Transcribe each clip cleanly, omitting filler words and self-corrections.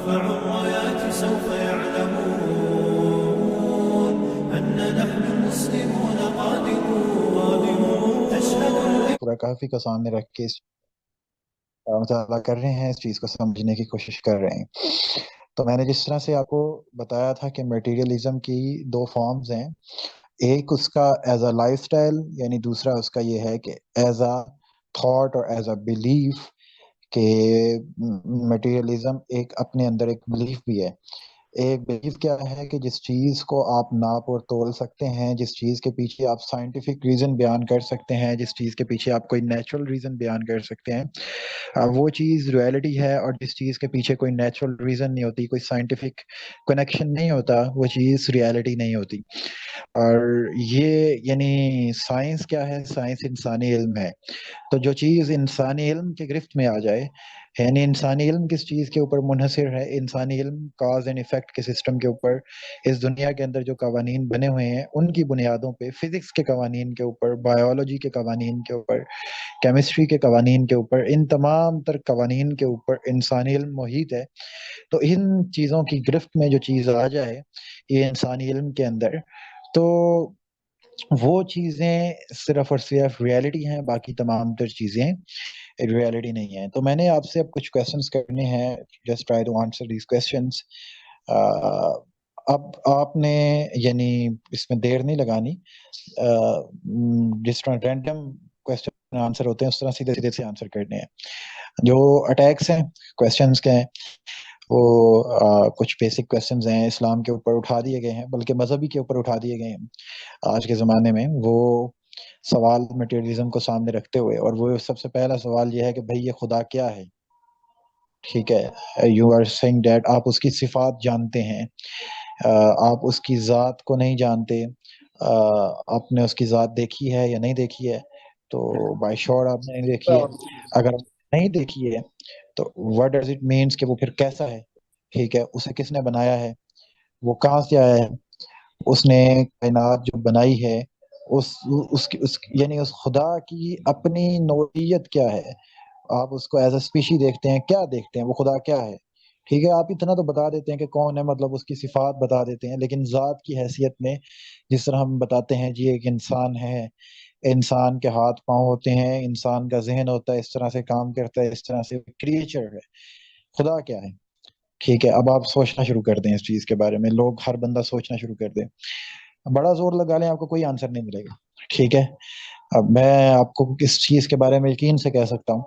نرفع الرايات سوف يعلمون أن نحن المسلمون قادمون تشهد سورہ کہفی کو سامنے رکھ کے مطالعہ کر رہے ہیں، اس چیز کو سمجھنے کی کوشش کر رہے ہیں۔ تو میں نے جس طرح سے آپ کو بتایا تھا کہ میٹیریلزم کی دو فارمز ہیں، ایک اس کا ایز اے لائف سٹائل، یعنی دوسرا اس کا یہ ہے کہ ایز اے تھاٹ اور ایز اے بلیف، کہ میٹیریلزم ایک اپنے اندر ایک بلیف بھی ہے۔ ایک بلیف کیا ہے کہ جس چیز کو آپ ناپ اور تول سکتے ہیں، جس چیز کے پیچھے آپ سائنٹیفک ریزن بیان کر سکتے ہیں، جس چیز کے پیچھے آپ کوئی نیچرل ریزن بیان کر سکتے ہیں، وہ چیز ریئلٹی ہے۔ اور جس چیز کے پیچھے کوئی نیچرل ریزن نہیں ہوتی، کوئی سائنٹیفک کنیکشن نہیں ہوتا، وہ چیز ریئلٹی نہیں ہوتی۔ اور یہ یعنی سائنس کیا ہے؟ سائنس انسانی علم ہے۔ تو جو چیز انسانی علم کے گرفت میں آ جائے، یعنی انسانی علم کس چیز کے اوپر منحصر ہے؟ انسانی علم کاز اینڈ ایفیکٹ کے سسٹم کے اوپر۔ اس دنیا کے اندر جو قوانین بنے ہوئے ہیں ان کی بنیادوں پہ، فزکس کے قوانین کے اوپر، بایولوجی کے قوانین کے اوپر، کیمسٹری کے قوانین کے اوپر، ان تمام تر قوانین کے اوپر انسانی علم محیط ہے۔ تو ان چیزوں کی گرفت میں جو چیز آ جائے یہ انسانی علم کے اندر، تو وہ چیزیں صرف اور صرف ریئلٹی ہیں، باقی تمام تر چیزیں ریئلٹی نہیں ہیں۔ تو میں نے آپ سے اب کچھ کویسچنس کرنے ہیں، just try to answer these questions. اب آپ نے یعنی اس میں دیر نہیں لگانی، جس طرح رینڈم کویسچن آنسر ہوتے ہیں اس طرح سیدھے سیدھے سے آنسر کرنے ہیں۔ جو اٹیکس ہیں کویسچنس کے ہیں وہ کچھ بیسک کویسچنز ہیں، اسلام کے اوپر اٹھا دیے گئے ہیں، بلکہ مذہبی کے اوپر اٹھا دیے گئے ہیں آج کے زمانے میں۔ وہ سوال میٹیریلزم کو سامنے رکھتے ہوئے، اور وہ سب سے پہلا سوال یہ ہے کہ بھئی یہ خدا کیا ہے؟ ٹھیک ہے، یو آر سیئنگ دیٹ آپ اس کی صفات جانتے ہیں، آپ اس کی ذات کو نہیں جانتے۔ آپ نے اس کی ذات دیکھی ہے یا نہیں دیکھی ہے؟ تو بائی شور آپ نے نہیں دیکھی ہے۔ اگر نہیں دیکھی ہے تو what does it means کہ وہ پھر کیسا ہے؟ ٹھیک ہے، اسے کس نے بنایا ہے؟ وہ کہاں سے آیا ہے؟ اس نے کائنات جو بنائی ہے یعنی اس خدا کی اپنی نوعیت کیا ہے؟ آپ اس کو ایز اے اسپیشی دیکھتے ہیں، کیا دیکھتے ہیں؟ وہ خدا کیا ہے؟ ٹھیک ہے، آپ اتنا تو بتا دیتے ہیں کہ کون ہے، مطلب اس کی صفات بتا دیتے ہیں، لیکن ذات کی حیثیت میں جس طرح ہم بتاتے ہیں جی ایک انسان ہے، انسان کے ہاتھ پاؤں ہوتے ہیں، انسان کا ذہن ہوتا ہے، اس طرح سے کام کرتا ہے، اس طرح سے کریچر ہے۔ خدا کیا ہے؟ ٹھیک ہے، اب آپ سوچنا شروع کر دیں اس چیز کے بارے میں، لوگ ہر بندہ سوچنا شروع کر دیں، بڑا زور لگا لیں، آپ کو کوئی آنسر نہیں ملے گا۔ ٹھیک ہے، اب میں آپ کو کس چیز کے بارے میں یقین سے کہہ سکتا ہوں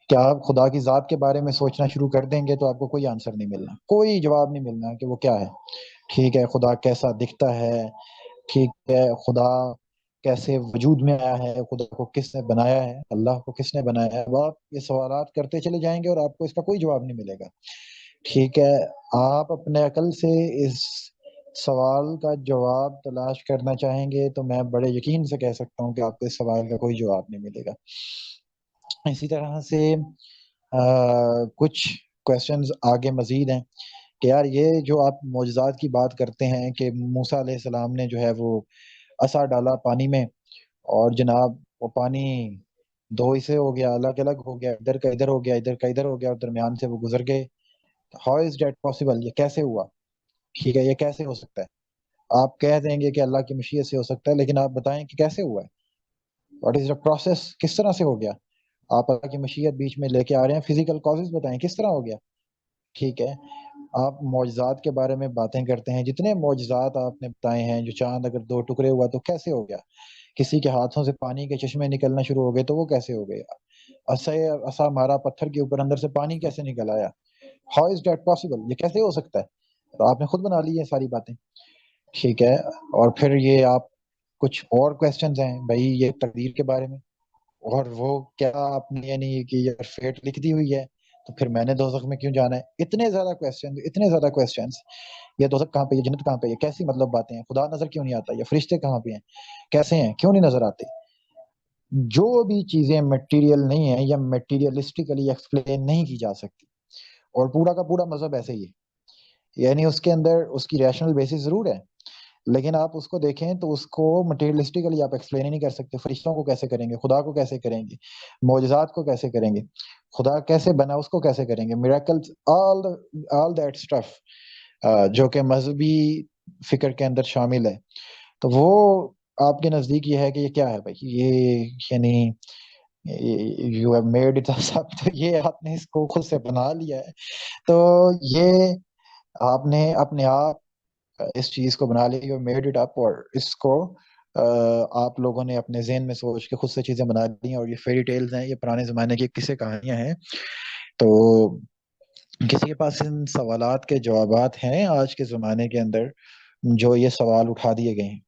کہ آپ خدا کی ذات کے بارے میں سوچنا شروع کر دیں گے تو آپ کو کوئی آنسر نہیں ملنا، کوئی جواب نہیں ملنا کہ وہ کیا ہے۔ ٹھیک ہے، خدا کیسا دکھتا ہے؟ ٹھیک ہے، خدا کیسے وجود میں آیا ہے؟ خدا کو کس نے بنایا ہے؟ اللہ کو کس نے بنایا ہے؟ اب آپ یہ سوالات کرتے چلے جائیں گے اور آپ کو اس کا کوئی جواب نہیں ملے گا۔ ٹھیک ہے، آپ اپنے عقل سے اس سوال کا جواب تلاش کرنا چاہیں گے تو میں بڑے یقین سے کہہ سکتا ہوں کہ آپ کو اس سوال کا کوئی جواب نہیں ملے گا۔ اسی طرح سے کچھ کویسچنز آگے مزید ہیں کہ یار یہ جو آپ معجزات کی بات کرتے ہیں کہ موسیٰ علیہ السلام نے جو ہے وہ عصا ڈالا پانی میں اور جناب وہ پانی دو حصے ہو گیا، الگ الگ ہو گیا، ادھر کا ادھر ہو گیا، ادھر کا ادھر ہو گیا، اور درمیان سے وہ گزر گئے۔ How is that possible? یہ کیسے ہوا؟ ٹھیک ہے، یہ کیسے ہو سکتا ہے؟ آپ کہہ دیں گے کہ اللہ کی مشیت سے ہو سکتا ہے، لیکن آپ بتائیں کہ کیسے ہوا ہے؟ What is the process? کس طرح سے ہو گیا؟ آپ اللہ کی مشیت بیچ میں لے کے آ رہے ہیں، فزیکل کازز بتائیں کس طرح ہو گیا؟ ٹھیک ہے، آپ معجزات کے بارے میں باتیں کرتے ہیں، جتنے معجزات آپ نے بتائے ہیں، جو چاند اگر دو ٹکڑے ہوا تو کیسے ہو گیا؟ کسی کے ہاتھوں سے پانی کے چشمے نکلنا شروع ہو گئے تو وہ کیسے ہو گئے؟ عصا مارا پتھر کے اوپر، اندر سے پانی کیسے نکل آیا؟ How is that possible? یہ کیسے ہو سکتا ہے؟ تو آپ نے خود بنا لی ہے ساری باتیں۔ ٹھیک ہے، اور پھر یہ آپ کچھ اور کویسچنز ہیں بھائی یہ تقدیر کے بارے میں، اور وہ کیا آپ نے یعنی کہ یہ فیٹ لکھ دی ہوئی ہے تو پھر میں نے دوزخ میں کیوں جانا ہے؟ اتنے زیادہ کویسچنز، یہ دوزخ کہاں پہ، یہ جنت کہاں پہ، یہ کیسی مطلب باتیں ہیں؟ خدا نظر کیوں نہیں آتا؟ یہ فرشتے کہاں پہ ہیں؟ کیسے ہیں؟ کیوں نہیں نظر آتے؟ جو بھی چیزیں میٹیریل نہیں ہیں یا میٹیریلسٹیکلی ایکسپلین نہیں کی جا سکتی، اور پورا کا پورا مذہب ایسے ہی ہے، یعنی اس کے اندر اس کی ریشنل بیسس ضرور ہے لیکن آپ اس کو دیکھیں تو اس کو مٹیریلسٹکلی آپ ایکسپلین ہی نہیں کر سکتے. فرشتوں کو کیسے کریں گے, خدا کو کیسے کریں گے, معجزات کو کیسے کریں گے, خدا کیسے بنا اس کو کیسے کریں گے, میراکلز, آل دیٹ اسٹف جو کہ مذہبی فکر کے اندر شامل ہے. تو وہ آپ کے نزدیک یہ ہے کہ یہ کیا ہے بھائی, یہ یعنی you have made it up, تو یہ آپ نے اس کو خود سے بنا لیا ہے. تو یہ آپ نے اپنے آپ اس چیز کو بنا لی, اور میڈ اٹ اپ, اور اس کو آپ لوگوں نے اپنے ذہن میں سوچ کے خود سے چیزیں بنا لی ہیں, اور یہ فیری ٹیلز ہیں, یہ پرانے زمانے کی قصے کہانیاں ہیں. تو کسی کے پاس ان سوالات کے جوابات ہیں آج کے زمانے کے اندر جو یہ سوال اٹھا دیے گئے ہیں؟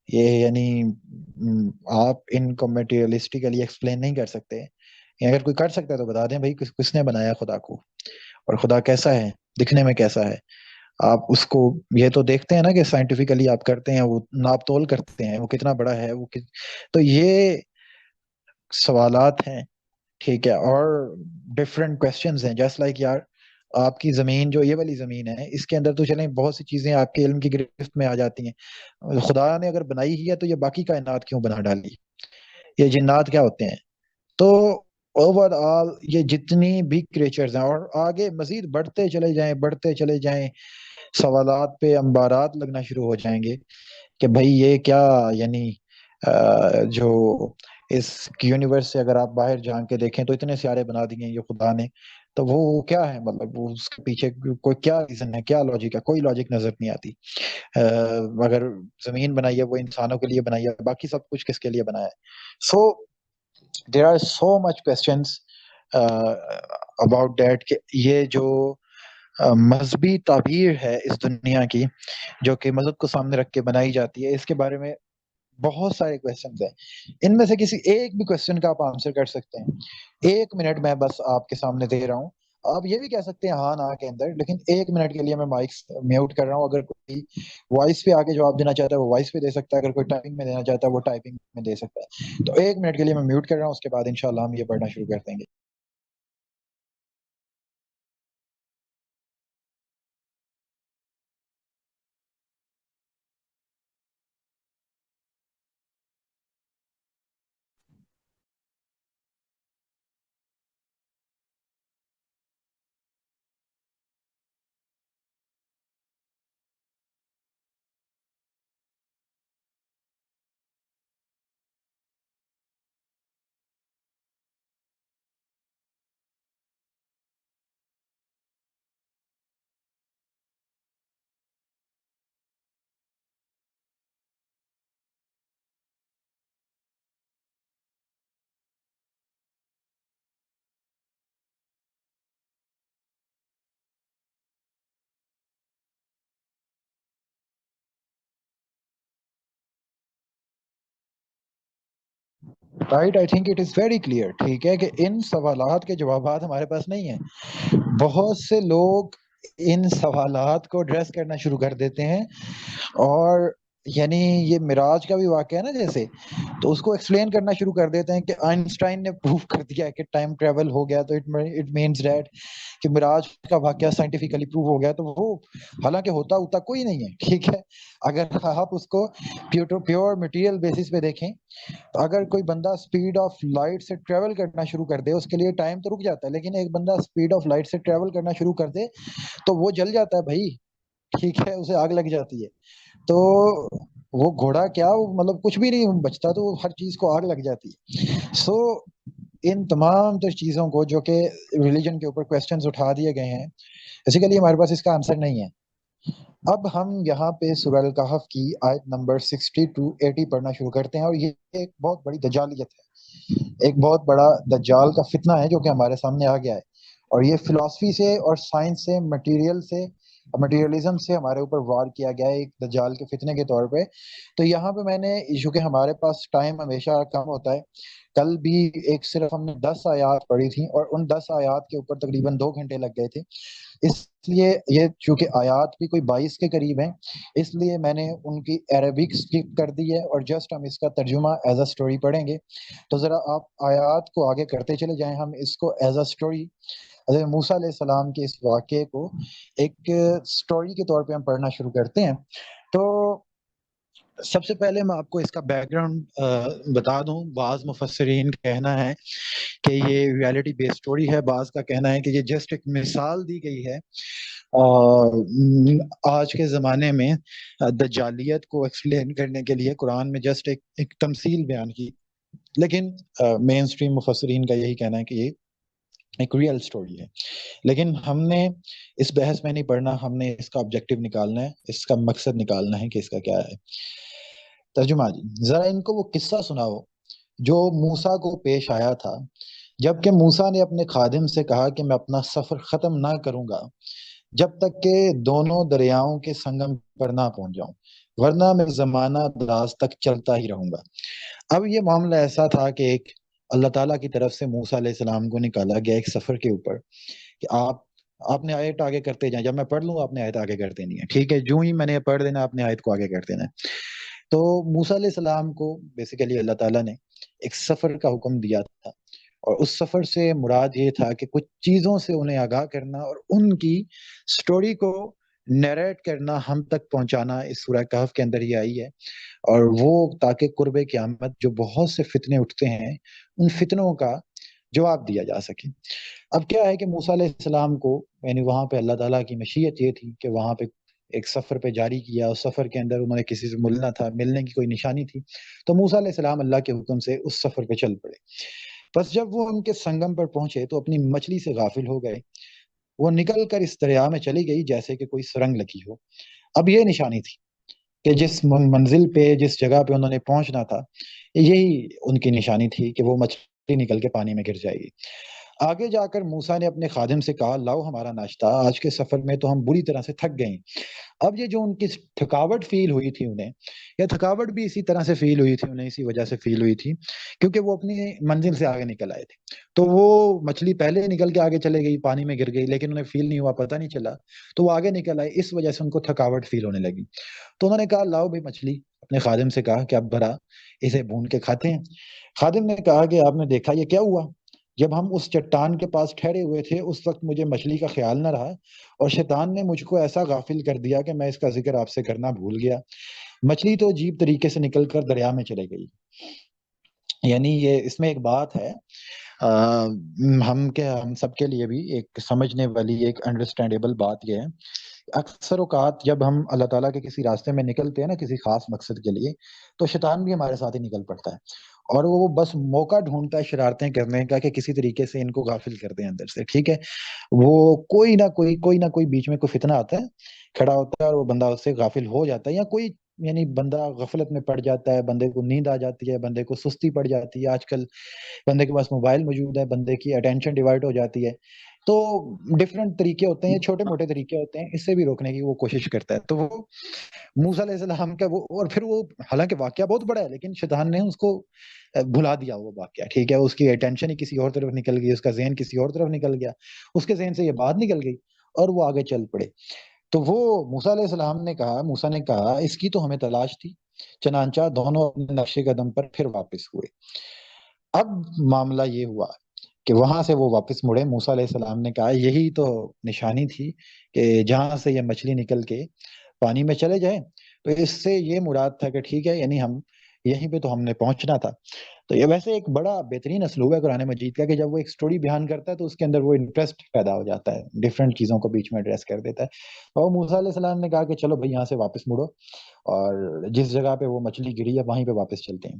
یہ یعنی آپ ان کو میٹیریلسٹکلی ایکسپلین نہیں کر سکتے. اگر کوئی کر سکتا ہے تو بتا دیں بھائی کس نے بنایا خدا کو, اور خدا کیسا ہے, دکھنے میں کیسا ہے. آپ اس کو یہ تو دیکھتے ہیں نا کہ سائنٹیفکلی آپ کرتے ہیں, وہ ناپ تول کرتے ہیں, وہ کتنا بڑا ہے, تو یہ سوالات ہیں, ٹھیک ہے. اور ڈفرینٹ کوشچنز ہیں, جسٹ لائک یار آپ کی زمین جو یہ والی زمین ہے, اس کے اندر تو چلیں بہت سی چیزیں آپ کے علم کی گرفت میں آ جاتی ہیں. خدا نے اگر بنائی ہی ہے تو یہ باقی کائنات کیوں بنا ڈالی, یہ جنات کیا ہوتے ہیں. تو اوور آل یہ جتنی بھی کریچرز ہیں, اور آگے مزید بڑھتے چلے جائیں بڑھتے چلے جائیں, سوالات پہ انبارات لگنا شروع ہو جائیں گے کہ بھائی یہ کیا, یعنی جو اس یونیورس سے اگر آپ باہر جان کے دیکھیں تو اتنے سیارے بنا دیے ہیں یہ خدا نے, تو وہ کیا ہے, مطلب وہ اس کے پیچھے کوئی کیا ریزن ہے, کیا لاجک ہے, کوئی لاجک نظر نہیں آتی. اگر زمین بنائی ہے وہ انسانوں کے لیے بنائی ہے, باقی سب کچھ کس کے لیے بنایا ہے. So there are so much questions about that کہ یہ جو مذہبی تعبیر ہے اس دنیا کی جو کہ مذہب کو سامنے رکھ کے بنائی جاتی ہے, اس کے بارے میں بہت سارے کوشچنز ہیں. ان میں سے کسی ایک بھی کوشچن کا آپ آنسر کر سکتے ہیں. 1 منٹ میں بس آپ کے سامنے دے رہا ہوں, آپ یہ بھی کہہ سکتے ہیں ہاں نہ کے اندر, لیکن 1 منٹ کے لیے میں مائک میوٹ کر رہا ہوں. اگر کوئی وائس پہ آگے جواب دینا چاہتا ہے وہ وائس پہ دے سکتا ہے, اگر کوئی ٹائپنگ میں دینا چاہتا ہے وہ ٹائپنگ میں دے سکتا ہے. تو 1 منٹ کے لیے میں میوٹ کر رہا ہوں, اس کے بعد انشاءاللہ ہم یہ پڑھنا شروع کر دیں گے. Right, I think it is very clear, ٹھیک ہے, کہ ان سوالات کے جوابات ہمارے پاس نہیں ہیں. بہت سے لوگ ان سوالات کو ایڈریس کرنا شروع کر دیتے ہیں, اور یعنی یہ معراج کا بھی واقعہ ہے نا جیسے, تو اس کو ایکسپلین کرنا شروع کر دیتے ہیں کہ آئنسٹائن نے پروف کر دیا ہے کہ ٹائم ٹریول ہو گیا, تو اٹ مینز دیٹ کہ معراج کا واقعہ سائنٹیفکلی پروف ہو گیا. تو وہ حالانکہ ہوتا کوئی نہیں ہے, ٹھیک ہے. اگر آپ اس کو پیور مٹیریل بیسس پہ دیکھیں, اگر کوئی بندہ سپیڈ آف لائٹ سے ٹریول کرنا شروع کر دے, اس کے لیے ٹائم تو رک جاتا ہے, لیکن ایک بندہ سپیڈ آف لائٹ سے ٹریول کرنا شروع کر دے تو وہ جل جاتا ہے بھائی, ٹھیک ہے, اسے آگ لگ جاتی ہے. تو وہ گھوڑا کیا, مطلب کچھ بھی نہیں بچتا, تو ہر چیز کو آگ لگ جاتی ہے. سو ان تمام تر چیزوں کو جو کہ ریلیجن کے اوپر کوسچنز اٹھا دیے گئے ہیں, بیسیکلی ہمارے پاس اس کا آنسر نہیں ہے. اب ہم یہاں پہ سورہ الکہف کی آیت نمبر 60 to 80 پڑھنا شروع کرتے ہیں, اور یہ ایک بہت بڑی دجالیت ہے, ایک بہت بڑا دجال کا فتنہ ہے جو کہ ہمارے سامنے آ گیا ہے. اور یہ فلسفی سے اور سائنس سے مٹیریلزم سے ہمارے اوپر وار کیا گیا ہے ایک دجال کے فتنے کے طور پہ. تو یہاں پہ میں نے, چونکہ ہمارے پاس ٹائم ہمیشہ کم ہوتا ہے, کل بھی ایک صرف ہم نے 10 آیات پڑھی تھیں, اور ان 10 آیات کے اوپر تقریباً 2 گھنٹے لگ گئے تھے. اس لیے یہ چونکہ آیات بھی کوئی 22 کے قریب ہیں, اس لیے میں نے ان کی عربک اسکپ کر دی ہے, اور جسٹ ہم اس کا ترجمہ ایز اے اسٹوری پڑھیں گے. تو ذرا آپ آیات کو آگے کرتے چلے جائیں, ہم اس کو ایز اے اسٹوری, حضرت موسیٰ علیہ السلام کے اس واقعے کو ایک اسٹوری کے طور پہ ہم پڑھنا شروع کرتے ہیں. تو سب سے پہلے میں آپ کو اس کا بیک گراؤنڈ بتا دوں. بعض مفسرین کا کہنا ہے کہ یہ ریالٹی بیس سٹوری ہے، بعض کا کہنا ہے کہ یہ جسٹ ایک مثال دی گئی ہے آج کے زمانے میں دجالیت کو ایکسپلین کرنے کے لیے قرآن میں جسٹ ایک تمثیل بیان کی. لیکن مین سٹریم مفسرین کا یہی کہنا ہے کہ یہ ایک ریئل سٹوری ہے. لیکن ہم نے اس بحث میں نہیں پڑھنا، ہم نے اس کا آبجیکٹیو نکالنا ہے، اس کا مقصد نکالنا ہے کہ اس کا کیا ہے. ترجمہ جی، ذرا ان کو وہ قصہ سناؤ جو موسیٰ کو پیش آیا تھا جبکہ موسیٰ نے اپنے خادم سے کہا کہ میں اپنا سفر ختم نہ کروں گا جب تک کہ دونوں دریاؤں کے سنگم پر نہ پہنچ جاؤں، ورنہ میں زمانہ دراز تک چلتا ہی رہوں گا. اب یہ معاملہ ایسا تھا کہ ایک اللہ تعالیٰ کی طرف سے موسیٰ علیہ السلام کو نکالا گیا ایک سفر کے اوپر کہ آپ نے آیت آگے کرتے جائیں، جب میں پڑھ لوں آپ نے آیت آگے کر دینی ہے، ٹھیک ہے؟ جو ہی میں نے پڑھ دینا آپ نے آیت کو آگے کر دینا ہے. تو موسیٰ علیہ السلام کو بیسیکلی اللہ تعالیٰ نے ایک سفر کا حکم دیا تھا، اور اس سفر سے مراد یہ تھا کہ کچھ چیزوں سے انہیں آگاہ کرنا اور ان کی سٹوری کو نیریٹ کرنا، ہم تک پہنچانا. اس سورہ کہف کے اندر ہی آئی ہے. اور وہ تاکہ قرب قیامت جو بہت سے فتنے اٹھتے ہیں ان فتنوں کا جواب دیا جا سکے. اب کیا ہے کہ موسیٰ علیہ السلام کو یعنی وہاں پہ اللہ تعالیٰ کی مشیت یہ تھی کہ وہاں پہ ایک سفر پہ جاری کیا، اس سفر کے اندر انہوں نے کسی سے ملنا تھا، ملنے کی کوئی نشانی تھی، تو موسیٰ علیہ السلام اللہ کے حکم سے اس سفر پہ چل پڑے. بس جب وہ ان کے سنگم پر پہنچے تو اپنی مچھلی سے غافل ہو گئے. وہ نکل کر اس دریا میں چلی گئی جیسے کہ کوئی سرنگ لگی ہو. اب یہ نشانی تھی کہ جس منزل پہ جس جگہ پہ انہوں نے پہنچنا تھا یہی ان کی نشانی تھی کہ وہ مچھلی نکل کے پانی میں گر جائے گی. آگے جا کر موسیٰ نے اپنے خادم سے کہا لاؤ ہمارا ناشتہ، آج کے سفر میں تو ہم بری طرح سے تھک گئے ہیں. اب یہ جو ان کی تھکاوٹ فیل ہوئی تھی انہیں، یہ تھکاوٹ بھی اسی طرح سے فیل ہوئی تھی انہیں، اسی وجہ سے فیل ہوئی تھی کیونکہ وہ اپنی منزل سے آگے نکل آئے تھے. تو وہ مچھلی پہلے نکل کے آگے چلے گئی، پانی میں گر گئی، لیکن انہیں فیل نہیں ہوا، پتہ نہیں چلا، تو وہ آگے نکل آئے، اس وجہ سے ان کو تھکاوٹ فیل ہونے لگی. تو انہوں نے کہا لاؤ بھائی مچھلی، اپنے خادم سے کہا کہ اب بھرا اسے بھون کے کھاتے ہیں. خادم نے کہا کہ آپ نے دیکھا یہ کیا ہوا؟ جب ہم اس چٹان کے پاس ٹھہرے ہوئے تھے اس وقت مجھے مچھلی کا خیال نہ رہا اور شیطان نے مجھ کو ایسا غافل کر دیا کہ میں اس کا ذکر آپ سے کرنا بھول گیا. مچھلی تو عجیب طریقے سے نکل کر دریا میں چلے گئی. یعنی یہ اس میں ایک بات ہے، ہم سب کے لیے بھی ایک سمجھنے والی ایک انڈرسٹینڈیبل بات یہ ہے. اکثر اوقات جب ہم اللہ تعالیٰ کے کسی راستے میں نکلتے ہیں نا کسی خاص مقصد کے لیے، تو شیطان بھی ہمارے ساتھ ہی نکل پڑتا ہے اور وہ بس موقع ڈھونڈتا ہے شرارتیں کرنے کا کہ کسی طریقے سے ان کو غافل کر دیں اندر سے، ٹھیک ہے؟ وہ کوئی نہ کوئی بیچ میں کوئی فتنہ آتا ہے، کھڑا ہوتا ہے اور وہ بندہ اس سے غافل ہو جاتا ہے، یا کوئی یعنی بندہ غفلت میں پڑ جاتا ہے، بندے کو نیند آ جاتی ہے، بندے کو سستی پڑ جاتی ہے. آج کل بندے کے پاس موبائل موجود ہے، بندے کی اٹینشن ڈیوائڈ ہو جاتی ہے. تو ڈفرینٹ طریقے ہوتے ہیں، چھوٹے موٹے طریقے ہوتے ہیں، اس سے بھی روکنے کی وہ کوشش کرتا ہے. تو وہ موسیٰ علیہ السلام کا وہ، اور پھر وہ حالانکہ واقعہ بہت بڑا ہے لیکن شیطان نے اس کو بھلا دیا وہ واقعہ، ٹھیک ہے؟ اس کی اٹینشن ہی کسی اور طرف نکل گئی، اس کا ذہن کسی اور طرف نکل گیا، اس کے ذہن سے یہ بات نکل گئی اور وہ آگے چل پڑے. تو وہ موسیٰ علیہ السلام نے کہا، موسیٰ نے کہا اس کی تو ہمیں تلاش تھی. چنانچہ دونوں اپنے نقش قدم پر پھر واپس ہوئے. اب معاملہ یہ ہوا کہ وہاں سے وہ واپس مڑے. موسیٰ علیہ السلام نے کہا یہی تو نشانی تھی کہ جہاں سے یہ مچھلی نکل کے پانی میں چلے جائیں، تو اس سے یہ مراد تھا کہ ٹھیک ہے یعنی ہم یہیں پہ تو ہم نے پہنچنا تھا. تو یہ ویسے ایک بڑا بہترین اسلوب ہے قرآن مجید کا کہ جب وہ ایک سٹوری بیان کرتا ہے تو اس کے اندر وہ انٹرسٹ پیدا ہو جاتا ہے، ڈفرینٹ چیزوں کو بیچ میں ایڈریس کر دیتا ہے. اور موسیٰ علیہ السلام نے کہا کہ چلو بھائی یہاں سے واپس مڑو اور جس جگہ پہ وہ مچھلی گری ہے وہیں پہ واپس چلتے ہیں.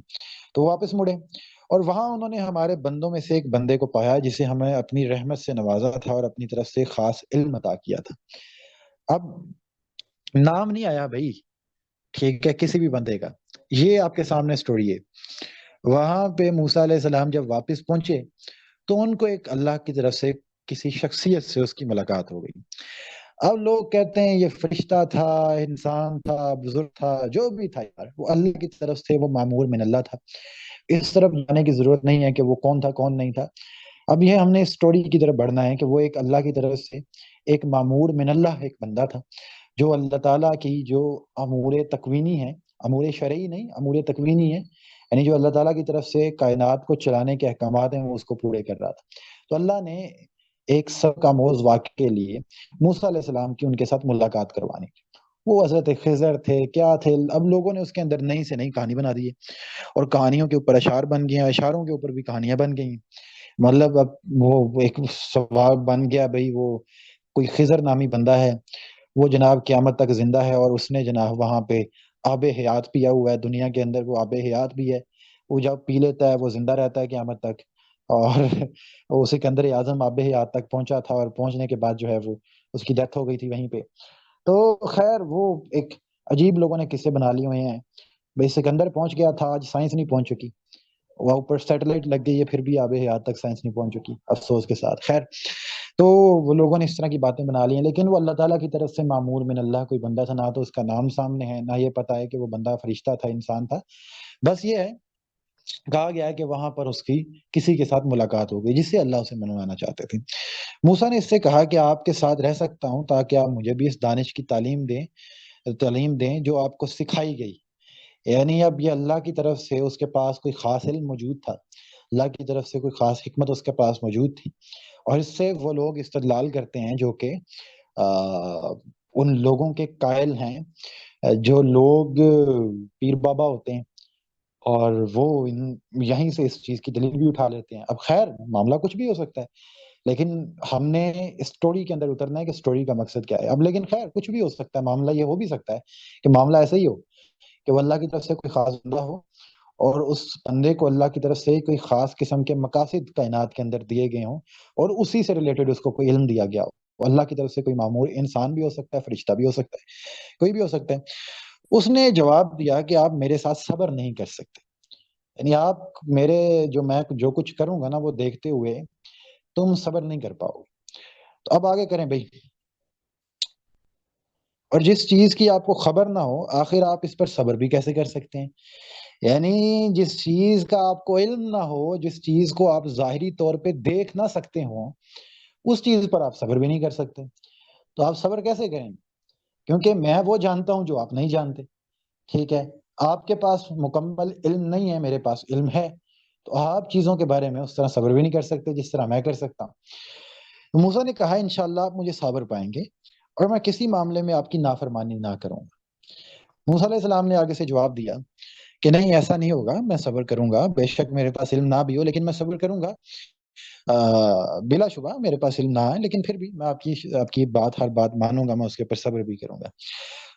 تو واپس مڑے اور وہاں انہوں نے ہمارے بندوں میں سے ایک بندے کو پایا جسے ہمیں اپنی رحمت سے نوازا تھا اور اپنی طرف سے خاص علم عطا کیا تھا. اب نام نہیں آیا بھائی، ٹھیک ہے، کسی بھی بندے کا. یہ آپ کے سامنے سٹوری ہے. وہاں پہ موسیٰ علیہ السلام جب واپس پہنچے تو ان کو ایک اللہ کی طرف سے کسی شخصیت سے اس کی ملاقات ہو گئی. اب لوگ کہتے ہیں یہ فرشتہ تھا، انسان تھا، بزرگ تھا، جو بھی تھا یار وہ اللہ کی طرف سے، وہ مامور من اللہ تھا. اس طرف جانے کی ضرورت نہیں ہے کہ وہ کون تھا کون نہیں تھا. اب یہ ہم نے اسٹوری کی طرف بڑھنا ہے کہ وہ ایک اللہ کی طرف سے ایک مامور من اللہ ایک بندہ تھا جو اللہ تعالیٰ کی جو امور تکوینی ہے، امور شرعی نہیں، امور تکوینی ہے، یعنی جو اللہ تعالیٰ کی طرف سے کائنات کو چلانے کے احکامات ہیں وہ اس کو پورے کر رہا تھا. تو اللہ نے ایک سب کا موز واقع کے لیے موسیٰ علیہ السلام کی ان کے ساتھ ملاقات کروانی. وہ حضرت خضر تھے، کیا تھے، اب لوگوں نے اس کے اندر نئی سے نئی کہانی بنا دی ہے، اور کہانیوں کے اوپر اشعار بن گئے ہیں، اشعاروں کے اوپر بھی کہانیاں بن گئی ہیں۔ مطلب اب وہ ایک سوال بن گیا بھئی، وہ کوئی خضر نامی بندہ ہے، وہ جناب قیامت تک زندہ ہے، اور اس نے جناب وہاں پہ آب حیات پیا ہوا ہے، دنیا کے اندر وہ آب حیات بھی ہے، وہ جب پی لیتا ہے وہ زندہ رہتا ہے قیامت تک، اور وہ سکندر اعظم آب حیات تک پہنچا تھا، اور پہنچنے کے بعد جو ہے وہ اس کی ڈیتھ ہو گئی تھی وہیں پہ۔ تو خیر وہ ایک عجیب لوگوں نے قصے بنا لیے ہوئے ہیں بھئی، سکندر پہنچ گیا تھا، آج سائنس نہیں پہنچ چکی، وہاں اوپر سیٹلائٹ لگ گئی ہے، پھر بھی آب حیات تک سائنس نہیں پہنچ چکی افسوس کے ساتھ۔ خیر، تو وہ لوگوں نے اس طرح کی باتیں بنا لی ہیں، لیکن وہ اللہ تعالیٰ کی طرف سے معمور من اللہ کوئی بندہ تھا، نہ تو اس کا نام سامنے ہے، نہ یہ پتا ہے کہ وہ بندہ فرشتہ تھا، انسان تھا، بس یہ ہے کہا گیا ہے کہ وہاں پر اس کی کسی کے ساتھ ملاقات ہو گئی جس سے اللہ اسے منوانا چاہتے تھے۔ موسیٰ نے اس سے کہا کہ آپ کے ساتھ رہ سکتا ہوں تاکہ آپ مجھے بھی اس دانش کی تعلیم دیں جو آپ کو سکھائی گئی۔ یعنی اب یہ اللہ کی طرف سے اس کے پاس کوئی خاص علم موجود تھا، اللہ کی طرف سے کوئی خاص حکمت اس کے پاس موجود تھی، اور اس سے وہ لوگ استدلال کرتے ہیں جو کہ ان لوگوں کے قائل ہیں، جو لوگ پیر بابا ہوتے ہیں، اور وہ یہیں سے اس چیز کی دلیل بھی اٹھا لیتے ہیں۔ اب خیر معاملہ کچھ بھی ہو سکتا ہے، لیکن ہم نے اسٹوری کے اندر اترنا ہے کہ اسٹوری کا مقصد کیا ہے۔ اب لیکن خیر کچھ بھی ہو سکتا ہے، معاملہ یہ ہو بھی سکتا ہے کہ معاملہ ایسا ہی ہو کہ وہ اللہ کی طرف سے کوئی خاص بندہ ہو، اور اس بندے کو اللہ کی طرف سے کوئی خاص قسم کے مقاصد کائنات کے اندر دیے گئے ہوں، اور اسی سے ریلیٹڈ اس کو کوئی علم دیا گیا ہو۔ اللہ کی طرف سے کوئی معمور انسان بھی ہو سکتا ہے، فرشتہ بھی ہو سکتا ہے، کوئی بھی ہو سکتا ہے۔ اس نے جواب دیا کہ آپ میرے ساتھ صبر نہیں کر سکتے، یعنی آپ میرے میں جو کچھ کروں گا نا وہ دیکھتے ہوئے تم صبر نہیں کر پاؤ گے۔ تو اب آگے کریں بھائی، اور جس چیز کی آپ کو خبر نہ ہو آخر آپ اس پر صبر بھی کیسے کر سکتے ہیں؟ یعنی جس چیز کا آپ کو علم نہ ہو، جس چیز کو آپ ظاہری طور پہ دیکھ نہ سکتے ہوں، اس چیز پر آپ صبر بھی نہیں کر سکتے، تو آپ صبر کیسے کریں؟ کیونکہ میں وہ جانتا ہوں جو آپ نہیں جانتے، ٹھیک ہے؟ آپ کے پاس مکمل علم نہیں ہے، میرے پاس علم ہے، تو آپ چیزوں کے بارے میں اس طرح صبر بھی نہیں کر سکتے جس طرح میں کر سکتا ہوں۔ موسیٰ نے کہا انشاءاللہ آپ مجھے صبر پائیں گے، اور میں کسی معاملے میں آپ کی نافرمانی نہ کروں گا۔ موسیٰ علیہ السلام نے آگے سے جواب دیا کہ نہیں، ایسا نہیں ہوگا، میں صبر کروں گا، بے شک میرے پاس علم نہ بھی ہو لیکن میں صبر کروں گا، بلا شبہ میرے پاس علم نہ ہے لیکن پھر بھی میں آپ کی بات، ہر بات مانوں گا، میں اس کے اوپر صبر بھی کروں گا۔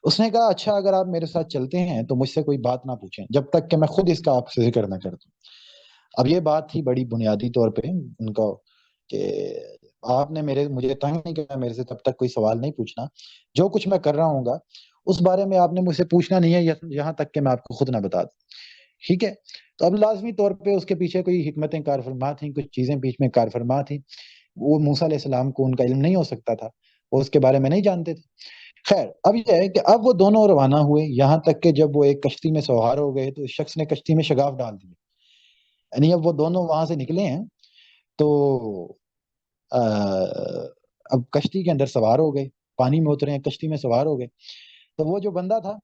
اس نے کہا اچھا اگر آپ میرے ساتھ چلتے ہیں تو مجھ سے کوئی بات نہ پوچھیں جب تک کہ میں خود اس کا آپ سے ذکر نہ کر دوں۔ اب یہ بات تھی بڑی بنیادی طور پہ ان کو کہ آپ نے مجھے تنگ نہیں کرنا، میرے سے تب تک کوئی سوال نہیں پوچھنا، جو کچھ میں کر رہا ہوں گا اس بارے میں آپ نے مجھ سے پوچھنا نہیں ہے یہاں تک کہ میں آپ کو خود نہ بتا دوں، ٹھیک ہے؟ تو اب لازمی طور پہ اس کے پیچھے کوئی حکمتیں کار فرما تھیں، کچھ چیزیں بیچ میں کار فرما تھیں، وہ موسیٰ علیہ السلام کو ان کا علم نہیں ہو سکتا تھا، وہ اس کے بارے میں نہیں جانتے تھے۔ خیر اب یہ ہے کہ اب وہ دونوں روانہ ہوئے، یہاں تک کہ جب وہ ایک کشتی میں سوار ہو گئے تو اس شخص نے کشتی میں شگاف ڈال دی، یعنی اب وہ دونوں وہاں سے نکلے ہیں تو اب کشتی کے اندر سوار ہو گئے، پانی میں اترے ہیں، کشتی میں سوار ہو گئے، تو وہ جو بندہ تھا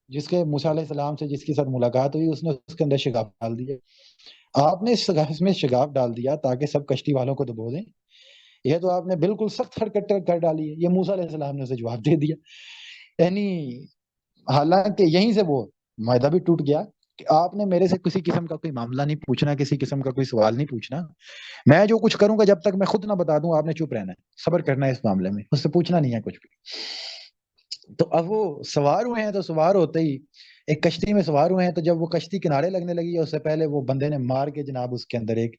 جس کے موسیٰ علیہ السلام سے جس کے ساتھ ملاقات ہوئی، اس نے اس کے اندر شگاف ڈال دیا۔ آپ نے اس میں شگاف ڈال دیا تاکہ سب کشتی والوں کو ڈبو دیں، یہ تو آپ نے بالکل سخت حرکت کر ڈالی ہے، یہ موسیٰ علیہ السلام نے اسے جواب دے دیا۔ یعنی حالانکہ یہیں سے وہ معاہدہ بھی ٹوٹ گیا کہ آپ نے میرے سے کسی قسم کا کوئی معاملہ نہیں پوچھنا، کسی قسم کا کوئی سوال نہیں پوچھنا، میں جو کچھ کروں گا جب تک میں خود نہ بتا دوں آپ نے چپ رہنا ہے، صبر کرنا ہے، اس معاملے میں مجھ سے پوچھنا نہیں ہے کچھ بھی۔ تو اب وہ سوار ہوئے ہیں، تو سوار ہوتے ہی ایک کشتی میں سوار ہوئے ہیں، تو جب وہ کشتی کنارے لگنے لگی ہے اس سے پہلے وہ بندے نے مار کے جناب اس کے اندر ایک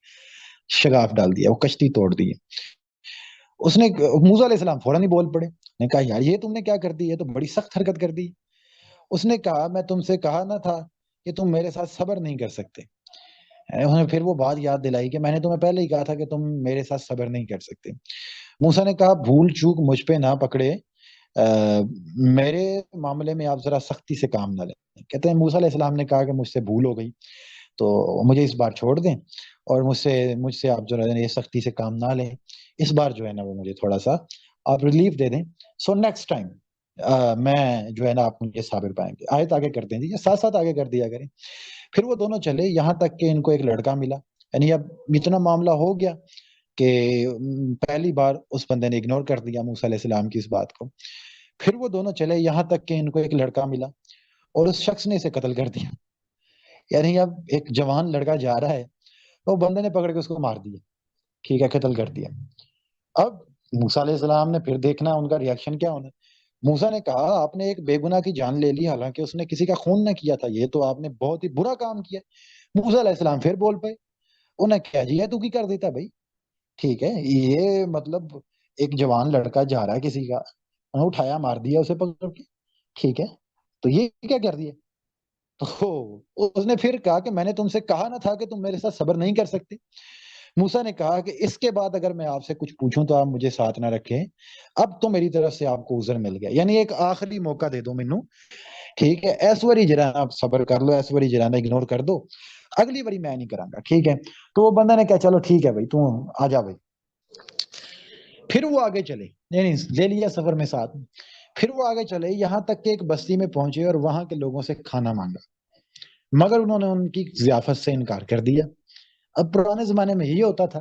شگاف ڈال دیا، وہ کشتی توڑ دی۔ اس نے موسیٰ علیہ السلام فوراً ہی بول پڑے، نے کہا یار یہ تم نے کیا کر دی، یہ تو بڑی سخت حرکت کر دی۔ اس نے کہا میں تم سے کہا نہ تھا کہ تم میرے ساتھ صبر نہیں کر سکتے؟ انہوں نے پھر وہ بات یاد دلائی کہ میں نے تمہیں پہلے ہی کہا تھا کہ تم میرے ساتھ صبر نہیں کر سکتے۔ موسیٰ نے کہا بھول چوک مجھ پہ نہ پکڑے، میرے معاملے میں آپ ذرا سختی سے کام نہ لیں۔ کہتے ہیں موسیٰ علیہ السلام نے کہا کہ مجھ سے بھول ہو گئی تو مجھے اس بار چھوڑ دیں، اور مجھ سے آپ جو ہے یہ سختی سے کام نہ لیں، اس بار جو ہے نا وہ مجھے تھوڑا سا آپ ریلیف دے دیں، سو نیکسٹ ٹائم میں جو ہے نا آپ مجھے صابر پائیں گے۔ آیت آگے کر دیں جی، ساتھ ساتھ آگے کر دیا کریں۔ پھر وہ دونوں چلے یہاں تک کہ ان کو ایک لڑکا ملا، یعنی اب اتنا معاملہ ہو گیا کہ پہلی بار اس بندے نے اگنور کر دیا موسیٰ علیہ السلام کی اس بات کو، پھر وہ دونوں چلے یہاں تک کہ ان کو ایک لڑکا ملا اور اس شخص نے اسے قتل کر دیا. یعنی اب ایک جوان لڑکا جا رہا ہے، وہ بندے نے پکڑ کے اس کو مار دیا، ٹھیک ہے، قتل کر دیا. اب موسیٰ علیہ السلام نے پھر دیکھنا ان کا ریاکشن کیا ہونا. موسیٰ نے کہا آپ نے ایک بے گناہ کی جان لے لی، حالانکہ اس نے کسی کا خون نہ کیا تھا، یہ تو آپ نے بہت ہی برا کام کیا. موسیٰ علیہ السلام پھر بول پئے، انہیں کیا جی ہے تو کی کر دیتا بھائی، ٹھیک ہے، یہ مطلب ایک جوان لڑکا جا رہا ہے کسی کا، انہوں نے اٹھایا مار دیا اسے پکڑ کے، ٹھیک ہے، تو یہ کیا کر دیا. تو اس نے پھر کہا کہ میں نے تم سے کہا نہ تھا کہ تم میرے ساتھ صبر نہیں کر سکتے. موسیٰ نے کہا کہ اس کے بعد اگر میں آپ سے کچھ پوچھوں تو آپ مجھے ساتھ نہ رکھیں، اب تو میری طرف سے آپ کو عذر مل گیا، یعنی ایک آخری موقع دے دو مینوں، ٹھیک ہے، اس واری جرا آپ صبر کر لو، اس واری جرا اگنور کر دو، اگلی باری میں نہیں کراں گا، ٹھیک ہے. تو وہ بندہ نے کہا چلو ٹھیک ہے بھائی تو آ جا بھائی. پھر وہ آگے چلے، یعنی لے لیا سفر میں ساتھ. پھر وہ آگے چلے یہاں تک کہ ایک بستی میں پہنچے اور وہاں کے لوگوں سے کھانا مانگا، مگر انہوں نے ان کی ضیافت سے انکار کر دیا. اب پرانے زمانے میں یہی ہوتا تھا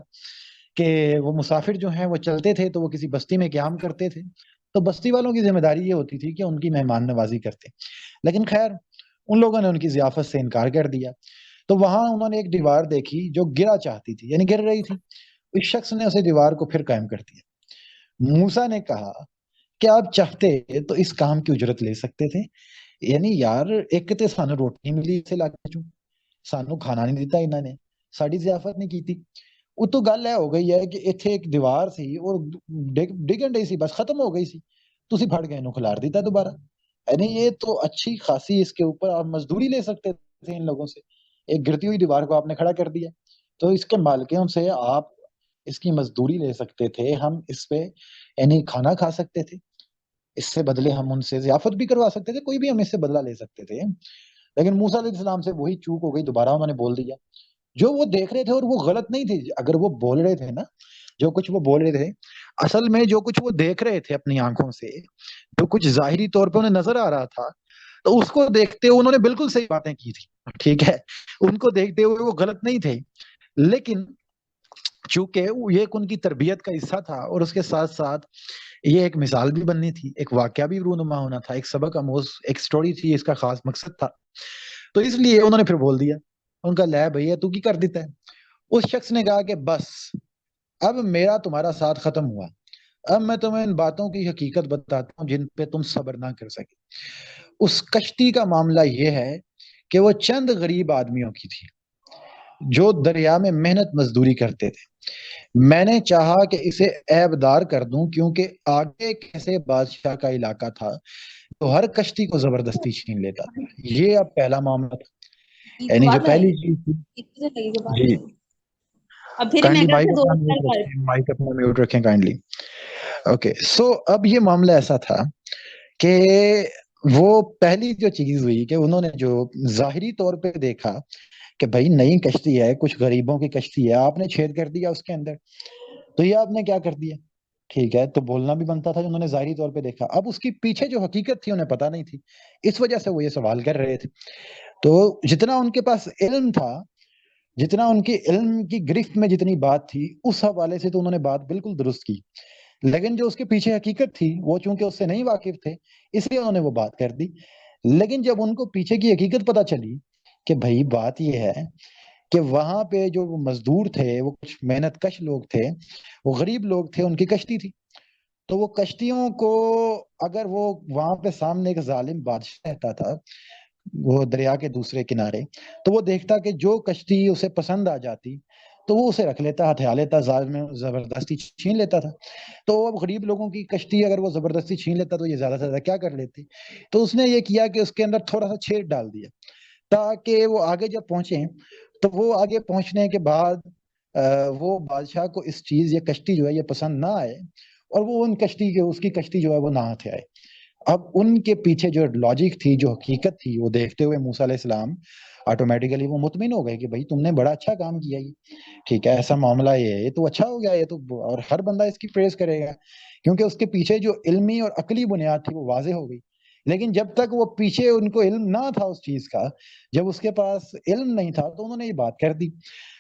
کہ وہ مسافر جو ہیں وہ چلتے تھے تو وہ کسی بستی میں قیام کرتے تھے، تو بستی والوں کی ذمہ داری یہ ہوتی تھی کہ ان کی مہمان نوازی کرتے. لیکن خیر ان لوگوں نے ان کی ضیافت سے انکار کر دیا. تو وہاں انہوں نے ایک دیوار دیکھی جو گرا چاہتی تھی، یعنی گر رہی تھی. اس شخص نے اسے دیوار کو پھر قائم کر دیا. موسیٰ نے کہا کہ آپ چاہتے تو اس کام کی اجرت لے سکتے تھے، یعنی یار ایک تے سانو روٹی ملی سے لاکے چوں، سانو کھانا نہیں دیتا انہوں نے، ساڑی ضیافت نہیں کی تھی. وہ تو گل ہے ہو گئی ہے کہ اتنے ایک دیوار سی اور ڈگن ڈی سی، بس ختم ہو گئی سی، تسی پھڑ گئے نو کھلار دیتا دوبارہ. یعنی یہ تو اچھی خاصی اس کے اوپر آپ مزدوری لے سکتے تھے ان لوگوں سے، ایک گرتی ہوئی دیوار کو آپ نے کھڑا کر دیا. تو اس کے مالکوں سے آپ اس کی مزدوری لے سکتے تھے، ہم اس پہ یعنی کھانا کھا سکتے تھے، اس سے بدلے ہم ان سے ضیافت بھی کروا سکتے تھے، کوئی بھی ہم اس سے بدلہ لے سکتے تھے. لیکن موسیٰ علیہ السلام سے وہی چوک ہو گئی، دوبارہ انہوں نے بول دیا. جو وہ دیکھ رہے تھے اور وہ غلط نہیں تھے، اگر وہ بول رہے تھے نا، جو کچھ وہ بول رہے تھے اصل میں جو کچھ وہ دیکھ رہے تھے اپنی آنکھوں سے، جو کچھ ظاہری طور پہ انہیں نظر آ رہا تھا، تو اس کو دیکھتے ہوئے انہوں نے بالکل صحیح باتیں کی تھی، ٹھیک ہے، ان کو دیکھتے ہوئے وہ غلط نہیں تھے. لیکن چونکہ یہ ایک ان کی تربیت کا حصہ تھا اور اس کے ساتھ ساتھ یہ ایک مثال بھی بننی تھی، ایک واقعہ بھی رونما ہونا تھا، ایک سبق آموز ایک سٹوری تھی، اس کا خاص مقصد تھا، تو اس لیے انہوں نے پھر بول دیا. ان کا لے بھیا تو کی کر دیتا ہے. اس شخص نے کہا کہ بس اب میرا تمہارا ساتھ ختم ہوا، اب میں تمہیں ان باتوں کی حقیقت بتاتا ہوں جن پہ تم صبر نہ کر سکے. اس کشتی کا معاملہ یہ ہے کہ وہ چند غریب آدمیوں کی تھی جو دریا میں محنت مزدوری کرتے تھے. میں نے چاہا کہ اسے عیب دار کر دوں کیونکہ آگے کیسے بادشاہ کا علاقہ تھا تو ہر کشتی کو زبردستی چھین لیتا تھا. یہ اب پہلا معاملہ تھا، یعنی جو پہلی چیز تھی. جی اب پھر کائنڈلی میں مائک کہتے اپنا میوٹ رکھیں، مائک اپنا میوٹ رکھیں کائنڈلی. اوکے سو اب یہ معاملہ ایسا تھا کہ وہ پہلی جو چیز ہوئی کہ انہوں نے جو ظاہری طور پہ دیکھا کہ بھائی نئی کشتی ہے، کچھ غریبوں کی کشتی ہے، آپ نے چھید کر دیا اس کے اندر، تو یہ آپ نے کیا کر دیا، ٹھیک ہے، تو بولنا بھی بنتا تھا. انہوں نے ظاہری طور پہ دیکھا، اب اس کی پیچھے جو حقیقت تھی انہیں پتا نہیں تھی، اس وجہ سے وہ یہ سوال کر رہے تھے. تو جتنا ان کے پاس علم تھا، جتنا ان کی علم کی گرفت میں جتنی بات تھی، اس حوالے سے تو انہوں نے بات بالکل درست کی، لیکن جو اس کے پیچھے حقیقت تھی وہ چونکہ اس سے نہیں واقف تھے اس لیے انہوں نے وہ بات کر دی. لیکن جب ان کو پیچھے کی حقیقت پتا چلی کہ بھائی بات یہ ہے کہ وہاں پہ جو مزدور تھے وہ کچھ محنت کش لوگ تھے، وہ غریب لوگ تھے، ان کی کشتی تھی، تو وہ کشتیوں کو اگر وہ وہاں پہ سامنے ایک ظالم بادشاہ رہتا تھا وہ دریا کے دوسرے کنارے، تو وہ دیکھتا کہ جو کشتی اسے پسند آ جاتی تو وہ اسے رکھ لیتا، ہتھیا لیتا، ظالم زبردستی چھین لیتا تھا. تو اب غریب لوگوں کی کشتی اگر وہ زبردستی چھین لیتا تو یہ زیادہ سے زیادہ کیا کر لیتے. تو اس نے یہ کیا کہ اس کے اندر تھوڑا سا چھید ڈال دیا تاکہ وہ آگے جب پہنچیں تو وہ آگے پہنچنے کے بعد وہ بادشاہ کو اس چیز یہ کشتی جو ہے یہ پسند نہ آئے اور وہ ان کشتی کے اس کی کشتی جو ہے وہ نہ ہاتھ آئے. اب ان کے پیچھے جو لاجک تھی، جو حقیقت تھی، وہ دیکھتے ہوئے موسیٰ علیہ السلام آٹومیٹیکلی وہ مطمئن ہو گئے کہ بھائی تم نے بڑا اچھا کام کیا، یہ ٹھیک ہے، ایسا معاملہ یہ ہے، یہ تو اچھا ہو گیا، یہ تو اور ہر بندہ اس کی پریز کرے گا کیونکہ اس کے پیچھے جو علمی اور عقلی بنیاد تھی وہ واضح ہو گئی. لیکن جب تک وہ پیچھے ان کو علم نہ تھا اس چیز کا، جب اس کے پاس علم نہیں تھا تو انہوں نے یہ بات کر دی.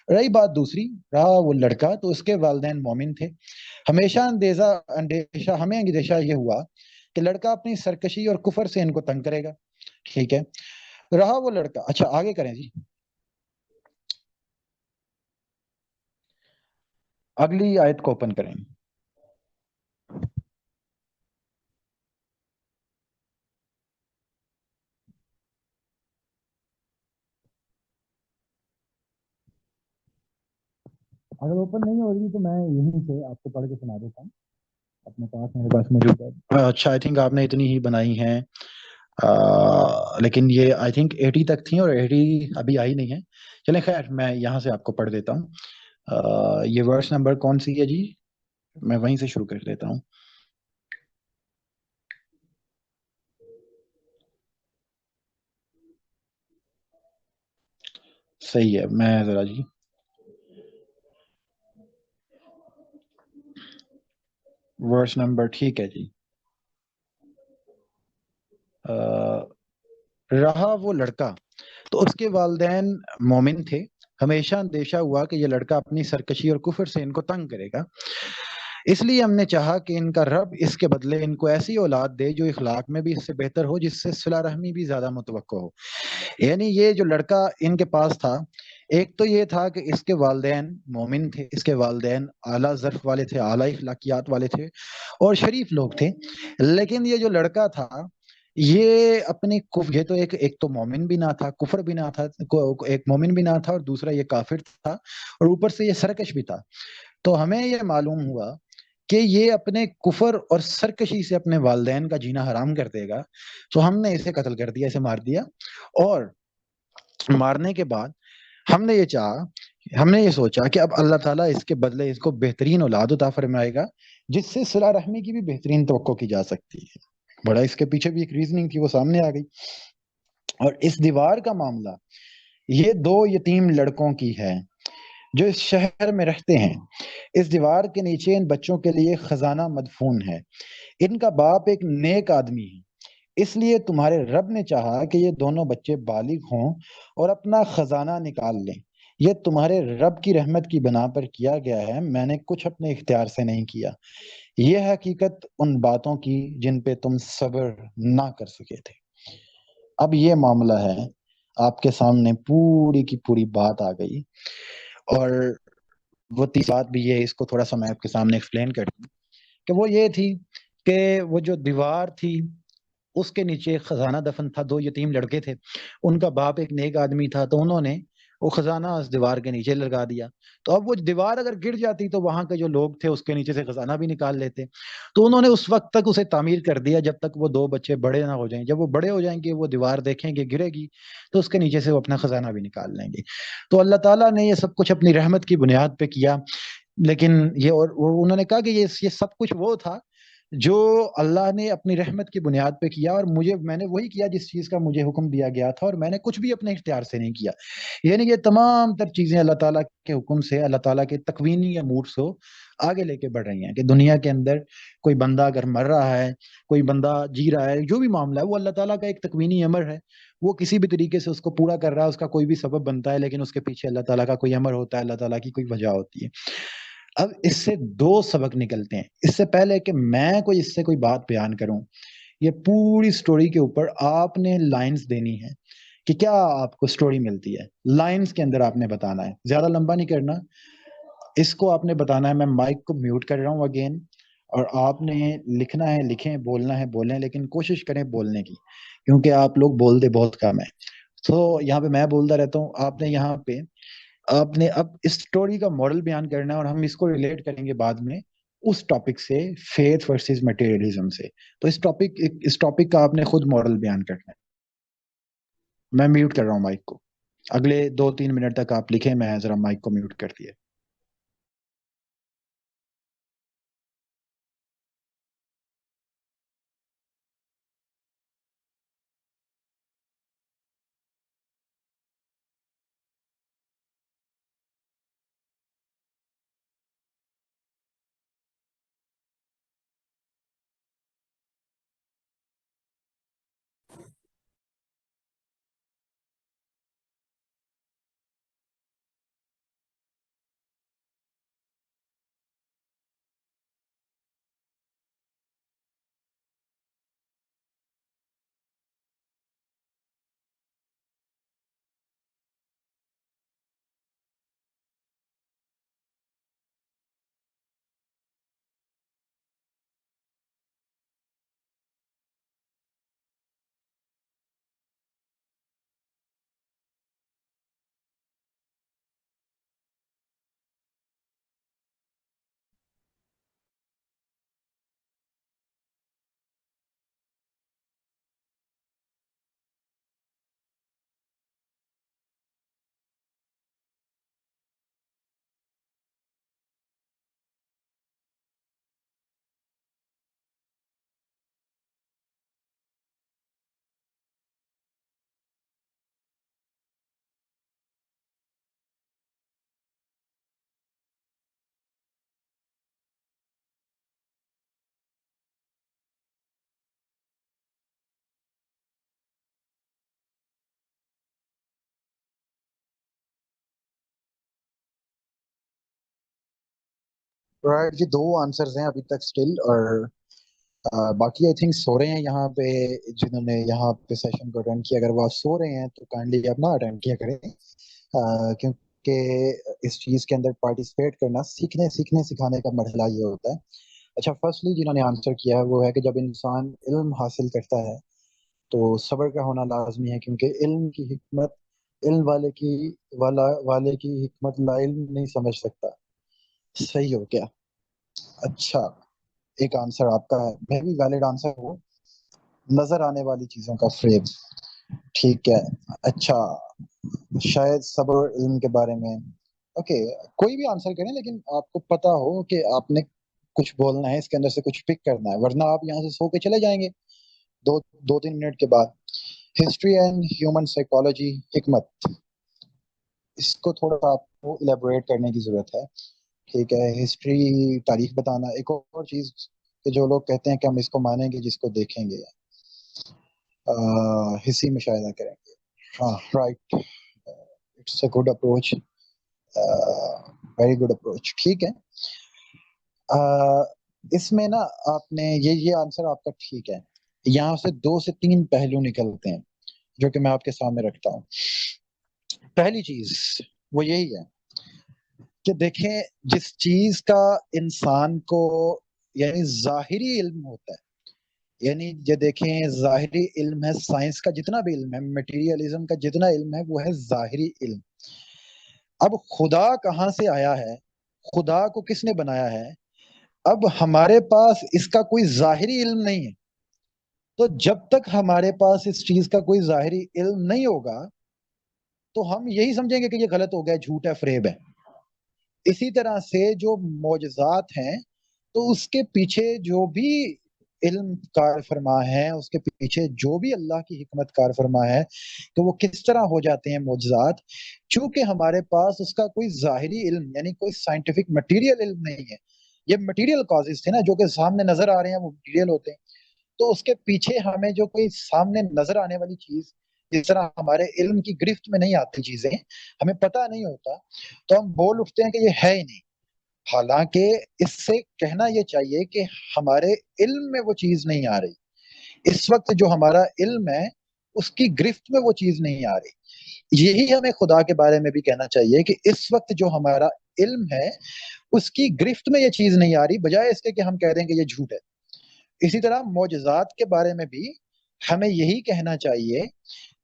رہی بات دوسری، رہا وہ لڑکا، تو اس کے والدین مومن تھے. ہمیشہ اندیشہ ہمیں اندیشہ یہ ہوا کہ لڑکا اپنی سرکشی اور کفر سے ان کو تنگ کرے گا. ٹھیک ہے, رہا وہ لڑکا. اچھا آگے کریں جی, اگلی آیت کو اوپن کریں. اگر اوپن نہیں ہو رہی تو میں یہیں سے آپ کو پڑھ کے سنا دیتا ہوں اپنے پاس, میرے پاس موجود ہے. اچھا آئی تھنک آپ نے اتنی ہی بنائی ہیں, لیکن یہ آئی تھنک 80 تک تھیں اور 80 ابھی آئی نہیں ہے. چلیں خیر, میں یہاں سے آپ کو پڑھ دیتا ہوں. یہ ورس نمبر کون سی ہے جی, میں وہیں سے شروع کر دیتا ہوں. صحیح ہے, میں ذرا جی ورس نمبر, ٹھیک ہے جی. رہا وہ لڑکا تو اس کے والدین مومن تھے. ہمیشہ اندیشہ ہوا کہ یہ لڑکا اپنی سرکشی اور کفر سے ان کو تنگ کرے گا, اس لیے ہم نے چاہا کہ ان کا رب اس کے بدلے ان کو ایسی اولاد دے جو اخلاق میں بھی اس سے بہتر ہو, جس سے صلہ رحمی بھی زیادہ متوقع ہو. یعنی یہ جو لڑکا ان کے پاس تھا, ایک تو یہ تھا کہ اس کے والدین مومن تھے, اس کے والدین اعلیٰ ظرف والے تھے, اعلیٰ اخلاقیات والے تھے اور شریف لوگ تھے. لیکن یہ جو لڑکا تھا یہ اپنی یہ تو ایک تو مومن بھی نہ تھا, کفر بھی نہ تھا, ایک مومن بھی نہ تھا اور دوسرا یہ کافر تھا اور اوپر سے یہ سرکش بھی تھا. تو ہمیں یہ معلوم ہوا کہ یہ اپنے کفر اور سرکشی سے اپنے والدین کا جینا حرام کر دے گا. تو ہم نے اسے قتل کر دیا, اسے مار دیا. اور مارنے کے بعد ہم نے یہ سوچا کہ اب اللہ تعالیٰ اس کے بدلے اس کو بہترین اولاد عطا فرمائے گا, جس سے صلہ رحمی کی بھی بہترین توقع کی جا سکتی ہے. بڑا اس کے پیچھے بھی ایک ریزننگ تھی, وہ سامنے آ گئی. اور اس دیوار کا معاملہ یہ 2 یتیم لڑکوں کی ہے جو اس شہر میں رہتے ہیں. اس دیوار کے نیچے ان بچوں کے لیے خزانہ مدفون ہے. ان کا باپ ایک نیک آدمی ہے, اس لیے تمہارے رب نے چاہا کہ یہ دونوں بچے بالغ ہوں اور اپنا خزانہ نکال لیں. یہ تمہارے رب کی رحمت کی بنا پر کیا گیا ہے, میں نے کچھ اپنے اختیار سے نہیں کیا. یہ حقیقت ان باتوں کی جن پہ تم صبر نہ کر سکے تھے. اب یہ معاملہ ہے, آپ کے سامنے پوری کی پوری بات آ گئی. اور وہ تیسری بات بھی یہ, اس کو تھوڑا سا میں آپ کے سامنے ایکسپلین کر دوں, کہ وہ یہ تھی کہ وہ جو دیوار تھی اس کے نیچے ایک خزانہ دفن تھا. 2 یتیم لڑکے تھے, ان کا باپ ایک نیک آدمی تھا, تو انہوں نے وہ خزانہ اس دیوار کے نیچے لگا دیا. تو اب وہ دیوار اگر گر جاتی تو وہاں کے جو لوگ تھے اس کے نیچے سے خزانہ بھی نکال لیتے. تو انہوں نے اس وقت تک اسے تعمیر کر دیا جب تک وہ 2 بچے بڑے نہ ہو جائیں. جب وہ بڑے ہو جائیں گے, وہ دیوار دیکھیں گے گرے گی, تو اس کے نیچے سے وہ اپنا خزانہ بھی نکال لیں گے. تو اللہ تعالیٰ نے یہ سب کچھ اپنی رحمت کی بنیاد پہ کیا. لیکن یہ اور انہوں نے کہا کہ یہ سب کچھ وہ تھا جو اللہ نے اپنی رحمت کی بنیاد پہ کیا, اور میں نے وہی کیا جس چیز کا مجھے حکم دیا گیا تھا, اور میں نے کچھ بھی اپنے اختیار سے نہیں کیا. یعنی یہ تمام تر چیزیں اللہ تعالیٰ کے حکم سے, اللہ تعالیٰ کے تکوینی امور سے آگے لے کے بڑھ رہی ہیں. کہ دنیا کے اندر کوئی بندہ اگر مر رہا ہے, کوئی بندہ جی رہا ہے, جو بھی معاملہ ہے وہ اللہ تعالیٰ کا ایک تکوینی امر ہے. وہ کسی بھی طریقے سے اس کو پورا کر رہا ہے, اس کا کوئی بھی سبب بنتا ہے, لیکن اس کے پیچھے اللہ تعالیٰ کا کوئی امر ہوتا ہے, اللہ تعالیٰ کی کوئی وجہ ہوتی ہے. اب اس سے 2 سبق نکلتے ہیں. اس سے پہلے کہ میں اس سے کوئی بات بیان کروں, یہ پوری سٹوری کے اوپر آپ نے لائنز دینی ہے کہ کیا آپ کو سٹوری ملتی ہے. لائنز کے اندر آپ نے بتانا ہے, زیادہ لمبا نہیں کرنا. اس کو آپ نے بتانا ہے. میں مائک کو میوٹ کر رہا ہوں اگین, اور آپ نے لکھنا ہے لکھیں, بولنا ہے بولیں, لیکن کوشش کریں بولنے کی, کیونکہ آپ لوگ بولتے بہت کم ہیں. تو یہاں پہ میں بولتا رہتا ہوں, آپ نے یہاں پہ آپ نے اب اس سٹوری کا ماڈل بیان کرنا ہے, اور ہم اس کو ریلیٹ کریں گے بعد میں اس ٹاپک سے, فیتھ ورسز میٹیریلزم سے. تو اس ٹاپک کا آپ نے خود ماڈل بیان کرنا ہے. میں میوٹ کر رہا ہوں مائک کو. اگلے 2-3 منٹ تک آپ لکھیں, میں ذرا مائک کو میوٹ کر دیا. رائٹ جی، 2 آنسرز ہیں ابھی تک اسٹل، اور باقی آئی تھنک سو رہے ہیں یہاں پہ جنہوں نے یہاں پہ سیشن کو اٹینڈ کیا. اگر وہ سو رہے ہیں تو کائنڈلی آپ نہ اٹینڈ کیا کریں، کیونکہ اس چیز کے اندر پارٹیسپیٹ کرنا سیکھنے سکھانے کا مرحلہ یہ ہوتا ہے. اچھا، فرسٹلی جنہوں نے آنسر کیا ہے وہ ہے کہ جب انسان علم حاصل کرتا ہے تو صبر کا ہونا لازمی ہے، کیونکہ علم کی حکمت علم والے کی حکمت لا علم نہیں سمجھ سکتا. صحیح ہو کیا؟ اچھا، ایک آنسر آپ کا ہے، میں بھی ویلڈ آنسر ہوں. نظر آنے والی چیزوں کا فریب، ٹھیک ہے. اچھا، شاید صبر اور علم کے بارے میں، اوکے، کوئی بھی آنسر کریں لیکن آپ کو پتا ہو کہ آپ نے کچھ بولنا ہے، اس کے اندر سے کچھ پک کرنا ہے، ورنہ آپ یہاں سے سو کے چلے جائیں گے 2-3 منٹ کے بعد. ہسٹری اینڈ ہیومن سائیکالوجی، حکمت، اس کو تھوڑا سا آپ کو الیبوریٹ کرنے کی ضرورت ہے. ٹھیک ہے، ہسٹری تاریخ بتانا. ایک اور چیز کہ جو لوگ کہتے ہیں کہ ہم اس کو مانیں گے جس کو دیکھیں گے، حصی مشاہدہ کریں گے. ہاں، right, it's a good approach, very good approach. ٹھیک ہے، اس میں نا آپ نے یہ آنسر آپ کا ٹھیک ہے. یہاں سے 2 سے 3 پہلو نکلتے ہیں جو کہ میں آپ کے سامنے رکھتا ہوں. پہلی چیز وہ یہی ہے کہ دیکھیں، جس چیز کا انسان کو یعنی ظاہری علم ہوتا ہے، یعنی یہ دیکھیں ظاہری علم ہے، سائنس کا جتنا بھی علم ہے، مٹیریلزم کا جتنا علم ہے، وہ ہے ظاہری علم. اب خدا کہاں سے آیا ہے، خدا کو کس نے بنایا ہے، اب ہمارے پاس اس کا کوئی ظاہری علم نہیں ہے. تو جب تک ہمارے پاس اس چیز کا کوئی ظاہری علم نہیں ہوگا تو ہم یہی سمجھیں گے کہ یہ غلط ہو گیا، جھوٹ ہے، فریب ہے. اسی طرح سے جو معجزات ہیں تو اس کے پیچھے جو بھی علم کار فرما ہے، اس کے پیچھے جو بھی اللہ کی حکمت کار فرما ہے کہ وہ کس طرح ہو جاتے ہیں معجزات، چونکہ ہمارے پاس اس کا کوئی ظاہری علم یعنی کوئی سائنٹیفک مٹیریل علم نہیں ہے. یہ مٹیریل کازز تھے نا، جو کہ سامنے نظر آ رہے ہیں وہ مٹیریل ہوتے ہیں. تو اس کے پیچھے ہمیں جو کوئی سامنے نظر آنے والی چیز، جس طرح ہمارے علم کی گرفت میں نہیں آتی چیزیں، ہمیں پتہ نہیں ہوتا، تو ہم بول اٹھتے ہیں کہ یہ ہے ہی نہیں. حالانکہ اس سے کہنا یہ چاہیے کہ ہمارے علم میں وہ چیز نہیں آ رہی. اس وقت جو ہمارا علم ہے اس کی گرفت میں وہ چیز نہیں آ رہی. یہی ہمیں خدا کے بارے میں بھی کہنا چاہیے کہ اس وقت جو ہمارا علم ہے اس کی گرفت میں یہ چیز نہیں آ رہی، بجائے اس کے کہ ہم کہہ دیں کہ یہ جھوٹ ہے. اسی طرح معجزات کے بارے میں بھی ہمیں یہی کہنا چاہیے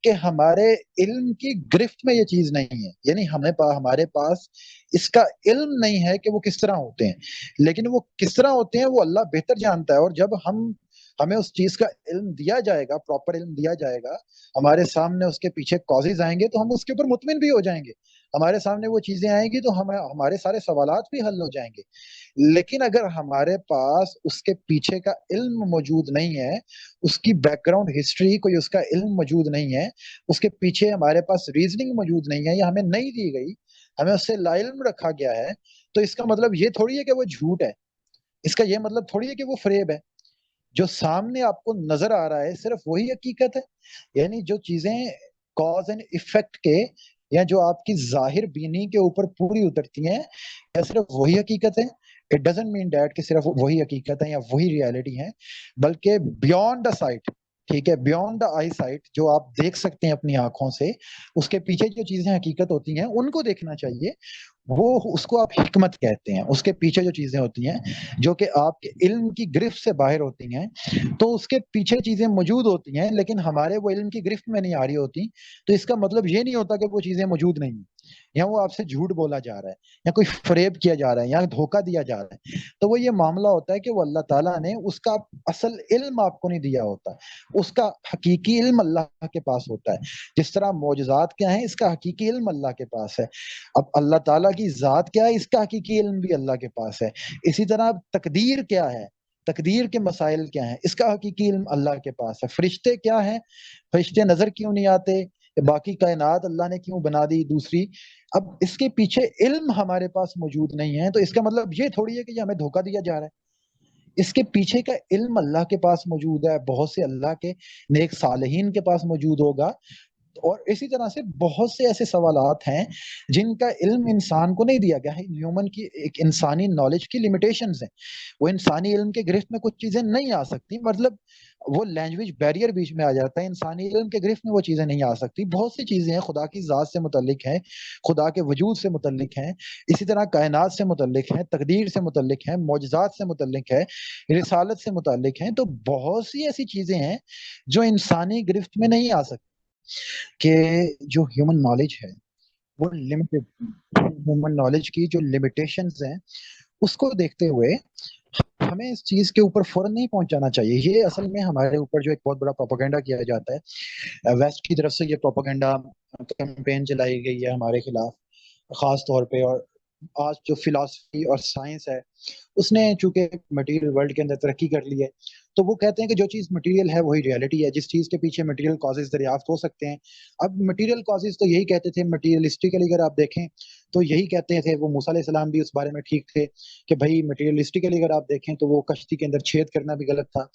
کہ ہمارے علم کی گرفت میں یہ چیز نہیں ہے، یعنی ہمارے پاس اس کا علم نہیں ہے کہ وہ کس طرح ہوتے ہیں. لیکن وہ کس طرح ہوتے ہیں وہ اللہ بہتر جانتا ہے، اور جب ہمیں اس چیز کا علم دیا جائے گا، پراپر علم دیا جائے گا، ہمارے سامنے اس کے پیچھے کازز آئیں گے تو ہم اس کے اوپر مطمئن بھی ہو جائیں گے. ہمارے سامنے وہ چیزیں آئیں گی تو ہمارے سارے سوالات بھی حل ہو جائیں گے. لیکن اگر ہمارے پاس اس کے پیچھے کا علم موجود نہیں ہے، اس کی بیک گراؤنڈ ہسٹری کوئی اس کا علم موجود نہیں ہے، اس کے پیچھے ہمارے پاس ریزننگ موجود نہیں ہے یا ہمیں نہیں دی گئی، ہمیں اس سے لا علم رکھا گیا ہے، تو اس کا مطلب یہ تھوڑی ہے کہ وہ جھوٹ ہے. اس کا یہ مطلب تھوڑی ہے کہ وہ فریب ہے. جو سامنے آپ کو نظر آ رہا ہے صرف وہی حقیقت ہے. یعنی جو چیزیں کاز اینڈ ایفیکٹ کے یا جو آپ کی ظاہر بینی کے اوپر پوری اترتی ہیں، یا صرف وہی حقیقت ہے. اٹ ڈزنٹ مین دیٹ کہ صرف وہی حقیقت ہے یا وہی ریالٹی ہے، بلکہ بیونڈ دا سائٹ، ٹھیک ہے، بیونڈ دا آئی سائٹ، جو آپ دیکھ سکتے ہیں اپنی آنکھوں سے، اس کے پیچھے جو چیزیں حقیقت ہوتی ہیں ان کو دیکھنا چاہیے. وہ اس کو آپ حکمت کہتے ہیں. اس کے پیچھے جو چیزیں ہوتی ہیں جو کہ آپ کے علم کی گرفت سے باہر ہوتی ہیں، تو اس کے پیچھے چیزیں موجود ہوتی ہیں لیکن ہمارے وہ علم کی گرفت میں نہیں آ رہی ہوتی. تو اس کا مطلب یہ نہیں ہوتا کہ وہ چیزیں موجود نہیں ہیں، یا وہ آپ سے جھوٹ بولا جا رہا ہے، یا کوئی فریب کیا جا رہا ہے، یا دھوکہ دیا جا رہا ہے. تو وہ یہ معاملہ ہوتا ہے کہ وہ اللہ تعالیٰ نے اس کا اصل علم آپ کو نہیں دیا ہوتا، اس کا حقیقی علم اللہ کے پاس ہوتا ہے. جس طرح معجزات کیا ہیں، اس کا حقیقی علم اللہ کے پاس ہے. اب اللہ تعالیٰ کی ذات کیا ہے، اس کا حقیقی علم بھی اللہ کے پاس ہے. اسی طرح تقدیر کیا ہے، تقدیر کے مسائل کیا ہیں، اس کا حقیقی علم اللہ کے پاس ہے. فرشتے کیا ہیں، فرشتے نظر کیوں نہیں آتے، باقی کائنات اللہ نے کیوں بنا دی دوسری، اب اس کے پیچھے علم ہمارے پاس موجود نہیں ہے. تو اس کا مطلب یہ تھوڑی ہے کہ یہ ہمیں دھوکہ دیا جا رہا ہے. اس کے پیچھے کا علم اللہ کے پاس موجود ہے، بہت سے اللہ کے نیک صالحین کے پاس موجود ہوگا. اور اسی طرح سے بہت سے ایسے سوالات ہیں جن کا علم انسان کو نہیں دیا گیا ہے. ہیومن کی ایک انسانی نالج کی لمیٹیشنز ہیں. وہ انسانی علم کے گرفت میں کچھ چیزیں نہیں آ سکتی, مطلب وہ لینگویج بیریئر بیچ میں آ جاتا ہے, انسانی علم کے گرفت میں وہ چیزیں نہیں آ سکتی. بہت سی چیزیں ہیں خدا کی ذات سے متعلق ہیں, خدا کے وجود سے متعلق ہیں, اسی طرح کائنات سے متعلق ہیں, تقدیر سے متعلق ہیں, معجزات سے متعلق ہے, رسالت سے متعلق ہیں. تو بہت سی ایسی چیزیں ہیں جو انسانی گرفت میں نہیں آ سکتی, کہ جو ہیومن نالج ہے وہ لمیٹڈ, ہیومن نالج کی جو لمیٹیشنز ہیں اس کو دیکھتے ہوئے ہمیں اس چیز کے اوپر فوراً نہیں پہنچانا چاہیے. یہ اصل میں ہمارے اوپر جو ایک بہت بڑا پروپیگنڈا کیا جاتا ہے ویسٹ کی طرف سے, یہ پروپیگنڈا کیمپین چلائی گئی ہے ہمارے خلاف خاص طور پہ. اور آج جو فلاسفی اور سائنس ہے اس نے چونکہ مٹیریل ورلڈ کے اندر ترقی کر لی ہے, تو وہ کہتے ہیں کہ جو چیز مٹیریل ہے وہی ریئلٹی ہے, جس چیز کے پیچھے مٹیریل کازز دریافت ہو سکتے ہیں. اب مٹیریل کازز تو یہی کہتے تھے, مٹیریلسٹیکلی اگر آپ دیکھیں تو یہی کہتے تھے, وہ موسیٰ علیہ السلام بھی اس بارے میں ٹھیک تھے کہ بھائی مٹیریلسٹیکلی اگر آپ دیکھیں تو وہ کشتی کے اندر چھید کرنا بھی غلط تھا,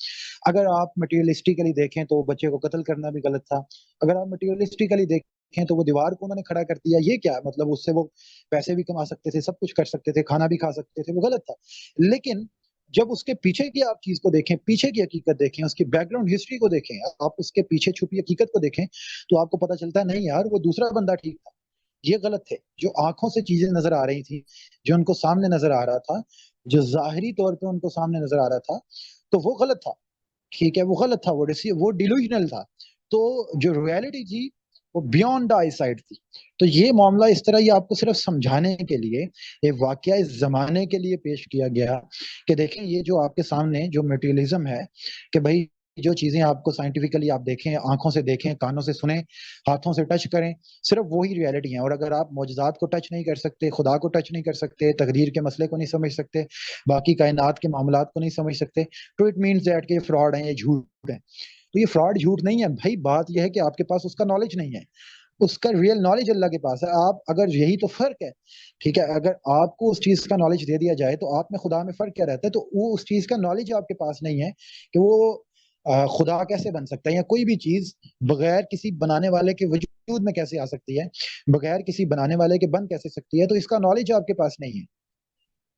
اگر آپ مٹیریلسٹیکلی دیکھیں تو بچے کو قتل کرنا بھی غلط تھا, اگر آپ مٹیریلسٹیکلی دیکھیں تو وہ دیوار کو انہوں نے کھڑا کر دیا, یہ کیا مطلب, اس سے وہ پیسے بھی کما سکتے تھے, سب کچھ کر سکتے تھے, کھانا بھی کھا سکتے تھے, وہ غلط تھا. لیکن جب اس کے پیچھے کی آپ چیز کو دیکھیں, پیچھے کی حقیقت دیکھیں, اس کی بیک گراؤنڈ ہسٹری کو دیکھیں, آپ اس کے پیچھے چھپی حقیقت کو دیکھیں, تو آپ کو پتا چلتا ہے نہیں یار وہ دوسرا بندہ ٹھیک تھا, یہ غلط تھے. جو آنکھوں سے چیزیں نظر آ رہی تھی, جو ان کو سامنے نظر آ رہا تھا, جو ظاہری طور پہ ان کو سامنے نظر آ رہا تھا, تو وہ غلط تھا. ٹھیک ہے, وہ غلط تھا, وہ ڈیلوژنل تھا. تو جو ریالٹی تھی وہ بیونڈ آئی سائٹ تھی. تو یہ معاملہ اس طرح یہ آپ کو صرف سمجھانے کے لیے, یہ واقعہ اس زمانے کے لیے پیش کیا گیا کہ دیکھیں یہ جو آپ کے سامنے جو میٹیریلزم ہے, کہ بھائی جو چیزیں آپ کو سائنٹیفکلی آپ دیکھیں, آنکھوں سے دیکھیں, کانوں سے سنیں, ہاتھوں سے ٹچ کریں, صرف وہی ریالٹی ہیں. اور اگر آپ معجزات کو ٹچ نہیں کر سکتے, خدا کو ٹچ نہیں کر سکتے, تقدیر کے مسئلے کو نہیں سمجھ سکتے, باقی کائنات کے معاملات کو نہیں سمجھ سکتے, تو اٹ مینس دیٹ کہ یہ فراڈ ہیں, یہ جھوٹ ہیں. تو یہ فراڈ جھوٹ نہیں ہے بھائی, بات یہ ہے کہ آپ کے پاس اس کا نالج نہیں ہے, اس کا ریئل نالج اللہ کے پاس ہے. آپ اگر یہی تو فرق ہے, ٹھیک ہے, اگر آپ کو اس چیز کا نالج دے دیا جائے تو آپ میں خدا میں فرق کیا رہتا ہے, تو وہ اس چیز کا نالج آپ کے پاس نہیں ہے کہ وہ خدا کیسے بن سکتا ہے, یا کوئی بھی چیز بغیر کسی بنانے والے کے وجود میں کیسے آ سکتی ہے, بغیر کسی بنانے والے کے بن کیسے سکتی ہے, تو اس کا نالج آپ کے پاس نہیں ہے.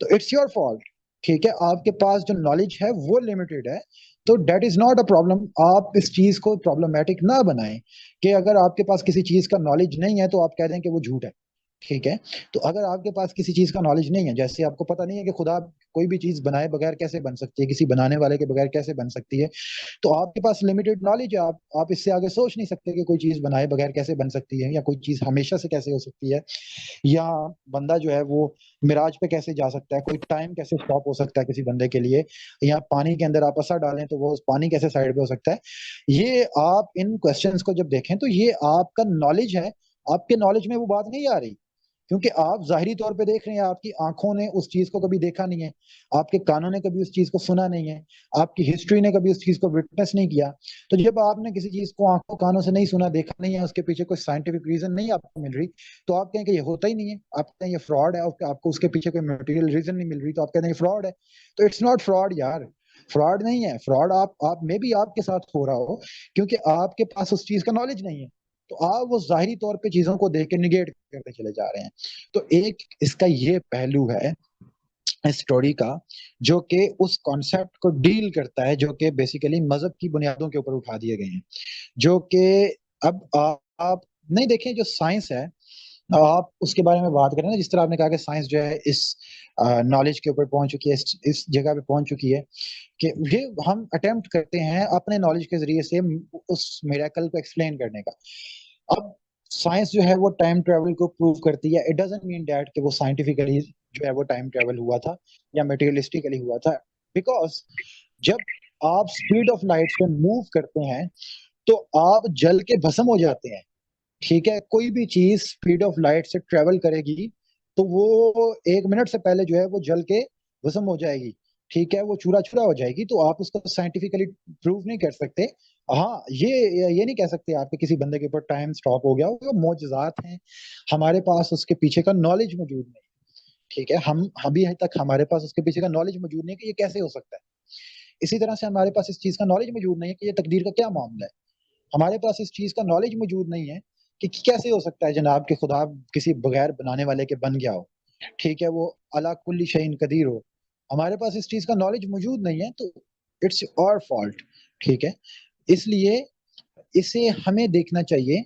تو اٹس یور فالٹ. ٹھیک ہے, آپ کے پاس جو نالج ہے وہ لمیٹڈ ہے, تو that is not a problem. آپ اس چیز کو پرابلمٹک نہ بنائیں کہ اگر آپ کے پاس کسی چیز کا نالج نہیں ہے تو آپ کہہ دیں کہ وہ جھوٹ ہے. ٹھیک ہے, تو اگر آپ کے پاس کسی چیز کا نالج نہیں ہے, جیسے آپ کو پتہ نہیں ہے کہ خدا کوئی بھی چیز بنائے بغیر کیسے بن سکتی ہے, کسی بنانے والے کے بغیر کیسے بن سکتی ہے, تو آپ کے پاس لمیٹڈ نالج ہے, آپ اس سے آگے سوچ نہیں سکتے کہ کوئی چیز بنائے بغیر کیسے بن سکتی ہے, یا کوئی چیز ہمیشہ سے کیسے ہو سکتی ہے, یا بندہ جو ہے وہ معراج پہ کیسے جا سکتا ہے, کوئی ٹائم کیسے اسٹاپ ہو سکتا ہے کسی بندے کے لیے, یا پانی کے اندر آپ اثر ڈالیں تو وہ پانی کیسے سائڈ پہ ہو سکتا ہے. یہ آپ ان کوسچنس کو جب دیکھیں تو یہ آپ کا نالج ہے, آپ کے نالج میں وہ بات نہیں آ رہی, کیونکہ آپ ظاہری طور پہ دیکھ رہے ہیں, آپ کی آنکھوں نے اس چیز کو کبھی دیکھا نہیں ہے, آپ کے کانوں نے کبھی اس چیز کو سنا نہیں ہے, آپ کی ہسٹری نے کبھی اس چیز کو وٹنس نہیں کیا. تو جب آپ نے کسی چیز کو آنکھوں کانوں سے نہیں سنا, دیکھا نہیں ہے, اس کے پیچھے کوئی سائنٹیفک ریزن نہیں آپ کو مل رہی, تو آپ کہیں کہ یہ ہوتا ہی نہیں ہے, آپ کہیں یہ فراڈ ہے, آپ کو اس کے پیچھے کوئی میٹیریل ریزن نہیں مل رہی, تو آپ کہتے ہیں یہ فراڈ ہے. تو اٹس ناٹ فراڈ یار, فراڈ نہیں ہے. فراڈ آپ میں بھی آپ کے ساتھ ہو رہا ہو کیونکہ آپ کے پاس اس چیز کا نالج نہیں ہے, تو آپ وہ ظاہری طور پہ چیزوں کو دیکھ کے نگیٹ کرتے چلے جا رہے ہیں. تو ایک اس کا یہ پہلو ہے اسٹوری کا, جو کہ اس کانسیپٹ کو ڈیل کرتا ہے, جو کہ بیسیکلی مذہب کی بنیادوں کے اوپر اٹھا دیے گئے ہیں, جو کہ اب آپ نہیں دیکھیں, جو سائنس ہے آپ اس کے بارے میں بات کریں نا, جس طرح آپ نے کہا کہ سائنس جو ہے اس نالج کے اوپر پہنچ چکی ہے, اس جگہ پہ پہنچ چکی ہے کہ یہ ہم اٹیمپٹ کرتے ہیں اپنے نالج کے ذریعے سے اس میریکل کو ایکسپلین کرنے کا. اب سائنس جو ہے وہ ٹائم ٹریول کو پروو کرتی ہے, اٹ ڈزنٹ مین دیٹ کہ وہ سائنٹیفکلی جو ہے وہ ٹائم ٹریول ہوا تھا یا میٹیریلسٹکلی ہوا تھا, بیکاز جب آپ اسپیڈ آف لائٹ سے موو کرتے ہیں تو آپ جل کے بھسم ہو جاتے ہیں. ٹھیک ہے, کوئی بھی چیز اسپیڈ آف لائٹ سے ٹریول کرے گی تو وہ 1 منٹ سے پہلے جو ہے وہ جل کے بھسم ہو جائے گی. ٹھیک ہے, وہ چورا چورا ہو جائے گی, تو آپ اس کو سائنٹیفکلی پروو نہیں کر سکتے. ہاں, یہ نہیں کہہ سکتے آپ کے کسی بندے کے اوپر ٹائم سٹاپ ہو گیا, وہ معجزات ہیں, ہمارے پاس اس کے پیچھے کا نالج موجود نہیں. ٹھیک ہے, ہم ابھی تک ہمارے پاس اس کے پیچھے کا نالج موجود نہیں کہ یہ کیسے ہو سکتا ہے. اسی طرح سے ہمارے پاس اس چیز کا نالج موجود نہیں ہے کہ یہ تقدیر کا کیا معاملہ ہے. ہمارے پاس اس چیز کا نالج موجود نہیں ہے کہ کیسے ہو سکتا ہے جناب کہ خدا کسی بغیر بنانے والے کے بن گیا ہو، ٹھیک ہے، وہ علی کل شیء قدیر ہو، ہمارے پاس اس چیز کا نالج موجود نہیں ہے، تو اٹس اور فالٹ، ٹھیک ہے. اس لیے اسے ہمیں دیکھنا چاہیے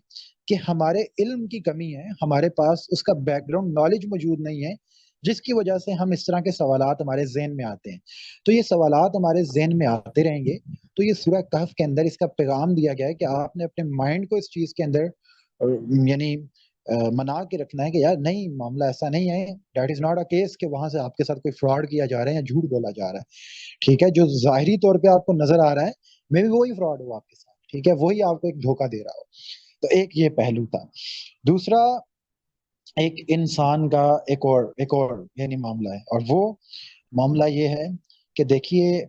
کہ ہمارے علم کی کمی ہے، ہمارے پاس اس کا بیک گراؤنڈ نالج موجود نہیں ہے، جس کی وجہ سے ہم اس طرح کے سوالات ہمارے ذہن میں آتے ہیں. تو یہ سوالات ہمارے ذہن میں آتے رہیں گے. تو یہ سورہ کہف کے اندر اس کا پیغام دیا گیا ہے کہ آپ نے اپنے مائنڈ کو اس چیز کے اندر یعنی منا کے رکھنا ہے کہ یار نہیں، معاملہ ایسا نہیں ہے، that is not a case کہ وہاں سے آپ کے ساتھ کوئی فراڈ کیا جا رہا ہے یا جھوٹ بولا جا رہا ہے، ٹھیک ہے. جو ظاہری طور پہ آپ کو نظر آ رہا ہے میں بھی وہی فراڈ ہو آپ کے ساتھ، ٹھیک ہے، وہی آپ کو ایک دھوکہ دے رہا ہو. تو ایک یہ پہلو تھا. دوسرا، ایک انسان کا ایک اور یعنی معاملہ ہے، اور وہ معاملہ یہ ہے کہ دیکھیے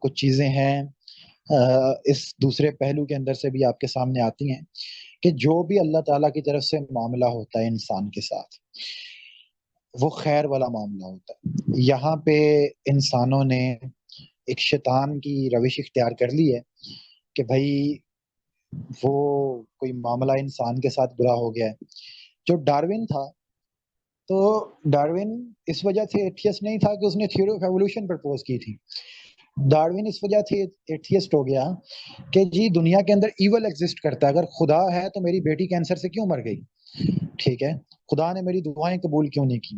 کچھ چیزیں ہیں اس دوسرے پہلو کے اندر سے بھی آپ کے سامنے آتی ہیں کہ جو بھی اللہ تعالیٰ کی طرف سے معاملہ ہوتا ہے انسان کے ساتھ وہ خیر والا معاملہ ہوتا ہے. یہاں پہ انسانوں نے ایک شیطان کی روش اختیار کر لی ہے کہ بھائی وہ کوئی معاملہ انسان کے ساتھ برا ہو گیا ہے. جو ڈاروین تھا، تو ڈاروین اس وجہ سے ایتھیسٹ نہیں تھا کہ اس نے تھیوری آف ایوولوشن پرپوز کی تھی. ڈاروین اس وجہ سے ایتھیسٹ ہو گیا کہ جی دنیا کے اندر ایول ایگزسٹ کرتا ہے، اگر خدا ہے تو میری بیٹی کینسر سے کیوں مر گئی، ٹھیک ہے، خدا نے میری دعائیں قبول کیوں نہیں کی،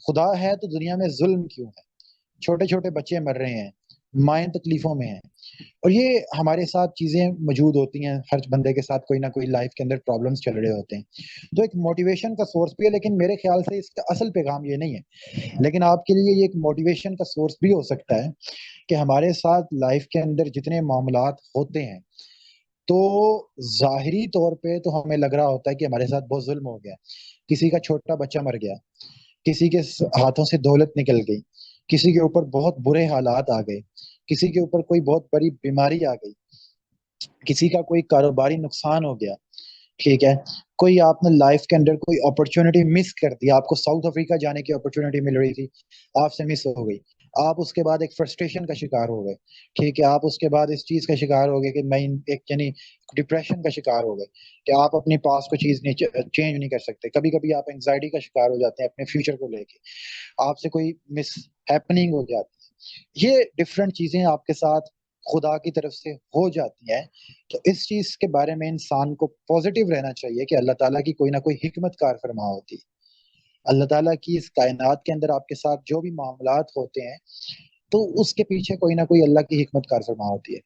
خدا ہے تو دنیا میں ظلم کیوں ہے، چھوٹے چھوٹے بچے مر رہے ہیں، مائیں تکلیفوں میں ہیں. اور یہ ہمارے ساتھ چیزیں موجود ہوتی ہیں، ہر بندے کے ساتھ کوئی نہ کوئی لائف کے اندر پرابلمس چل رہے ہوتے ہیں. تو ایک موٹیویشن کا سورس بھی ہے، لیکن میرے خیال سے اس کا اصل پیغام یہ نہیں ہے. لیکن آپ کے لیے یہ ایک موٹیویشن کا سورس بھی ہو سکتا ہے کہ ہمارے ساتھ لائف کے اندر جتنے معاملات ہوتے ہیں تو ظاہری طور پہ تو ہمیں لگ رہا ہوتا ہے کہ ہمارے ساتھ بہت ظلم ہو گیا، کسی کا چھوٹا بچہ مر گیا، کسی کے ہاتھوں سے دولت نکل گئی، کسی کے اوپر بہت برے حالات آ گئے، کسی کے اوپر کوئی بہت بڑی بیماری آ گئی، کسی کا کوئی کاروباری نقصان ہو گیا، ٹھیک ہے، کوئی آپ نے لائف کے اندر کوئی اپرچونٹی مس کر دی، آپ کو ساؤتھ افریقہ جانے کی اپرچونٹی مل رہی تھی، آپ سے مس ہو گئی، آپ اس کے بعد ایک فرسٹریشن کا شکار ہو گئے، ٹھیک ہے، آپ اس کے بعد اس چیز کا شکار ہو گئے کہ میں ایک یعنی ڈپریشن کا شکار ہو گئے کہ آپ اپنی پاس کو چیز چینج نہیں کر سکتے. کبھی کبھی آپ انگزائٹی کا شکار ہو جاتے ہیں اپنے فیوچر کو لے کے، آپ سے کوئی مس ہیپننگ ہو جاتی ہے. یہ ڈفرینٹ چیزیں آپ کے ساتھ خدا کی طرف سے ہو جاتی ہیں. تو اس چیز کے بارے میں انسان کو پازیٹیو رہنا چاہیے کہ اللہ تعالیٰ کی کوئی نہ کوئی حکمت کار فرما ہوتی ہے. اللہ تعالیٰ کی اس کائنات کے اندر آپ کے ساتھ جو بھی معاملات ہوتے ہیں تو اس کے پیچھے کوئی نہ کوئی اللہ کی حکمت کار فرما ہوتی ہے.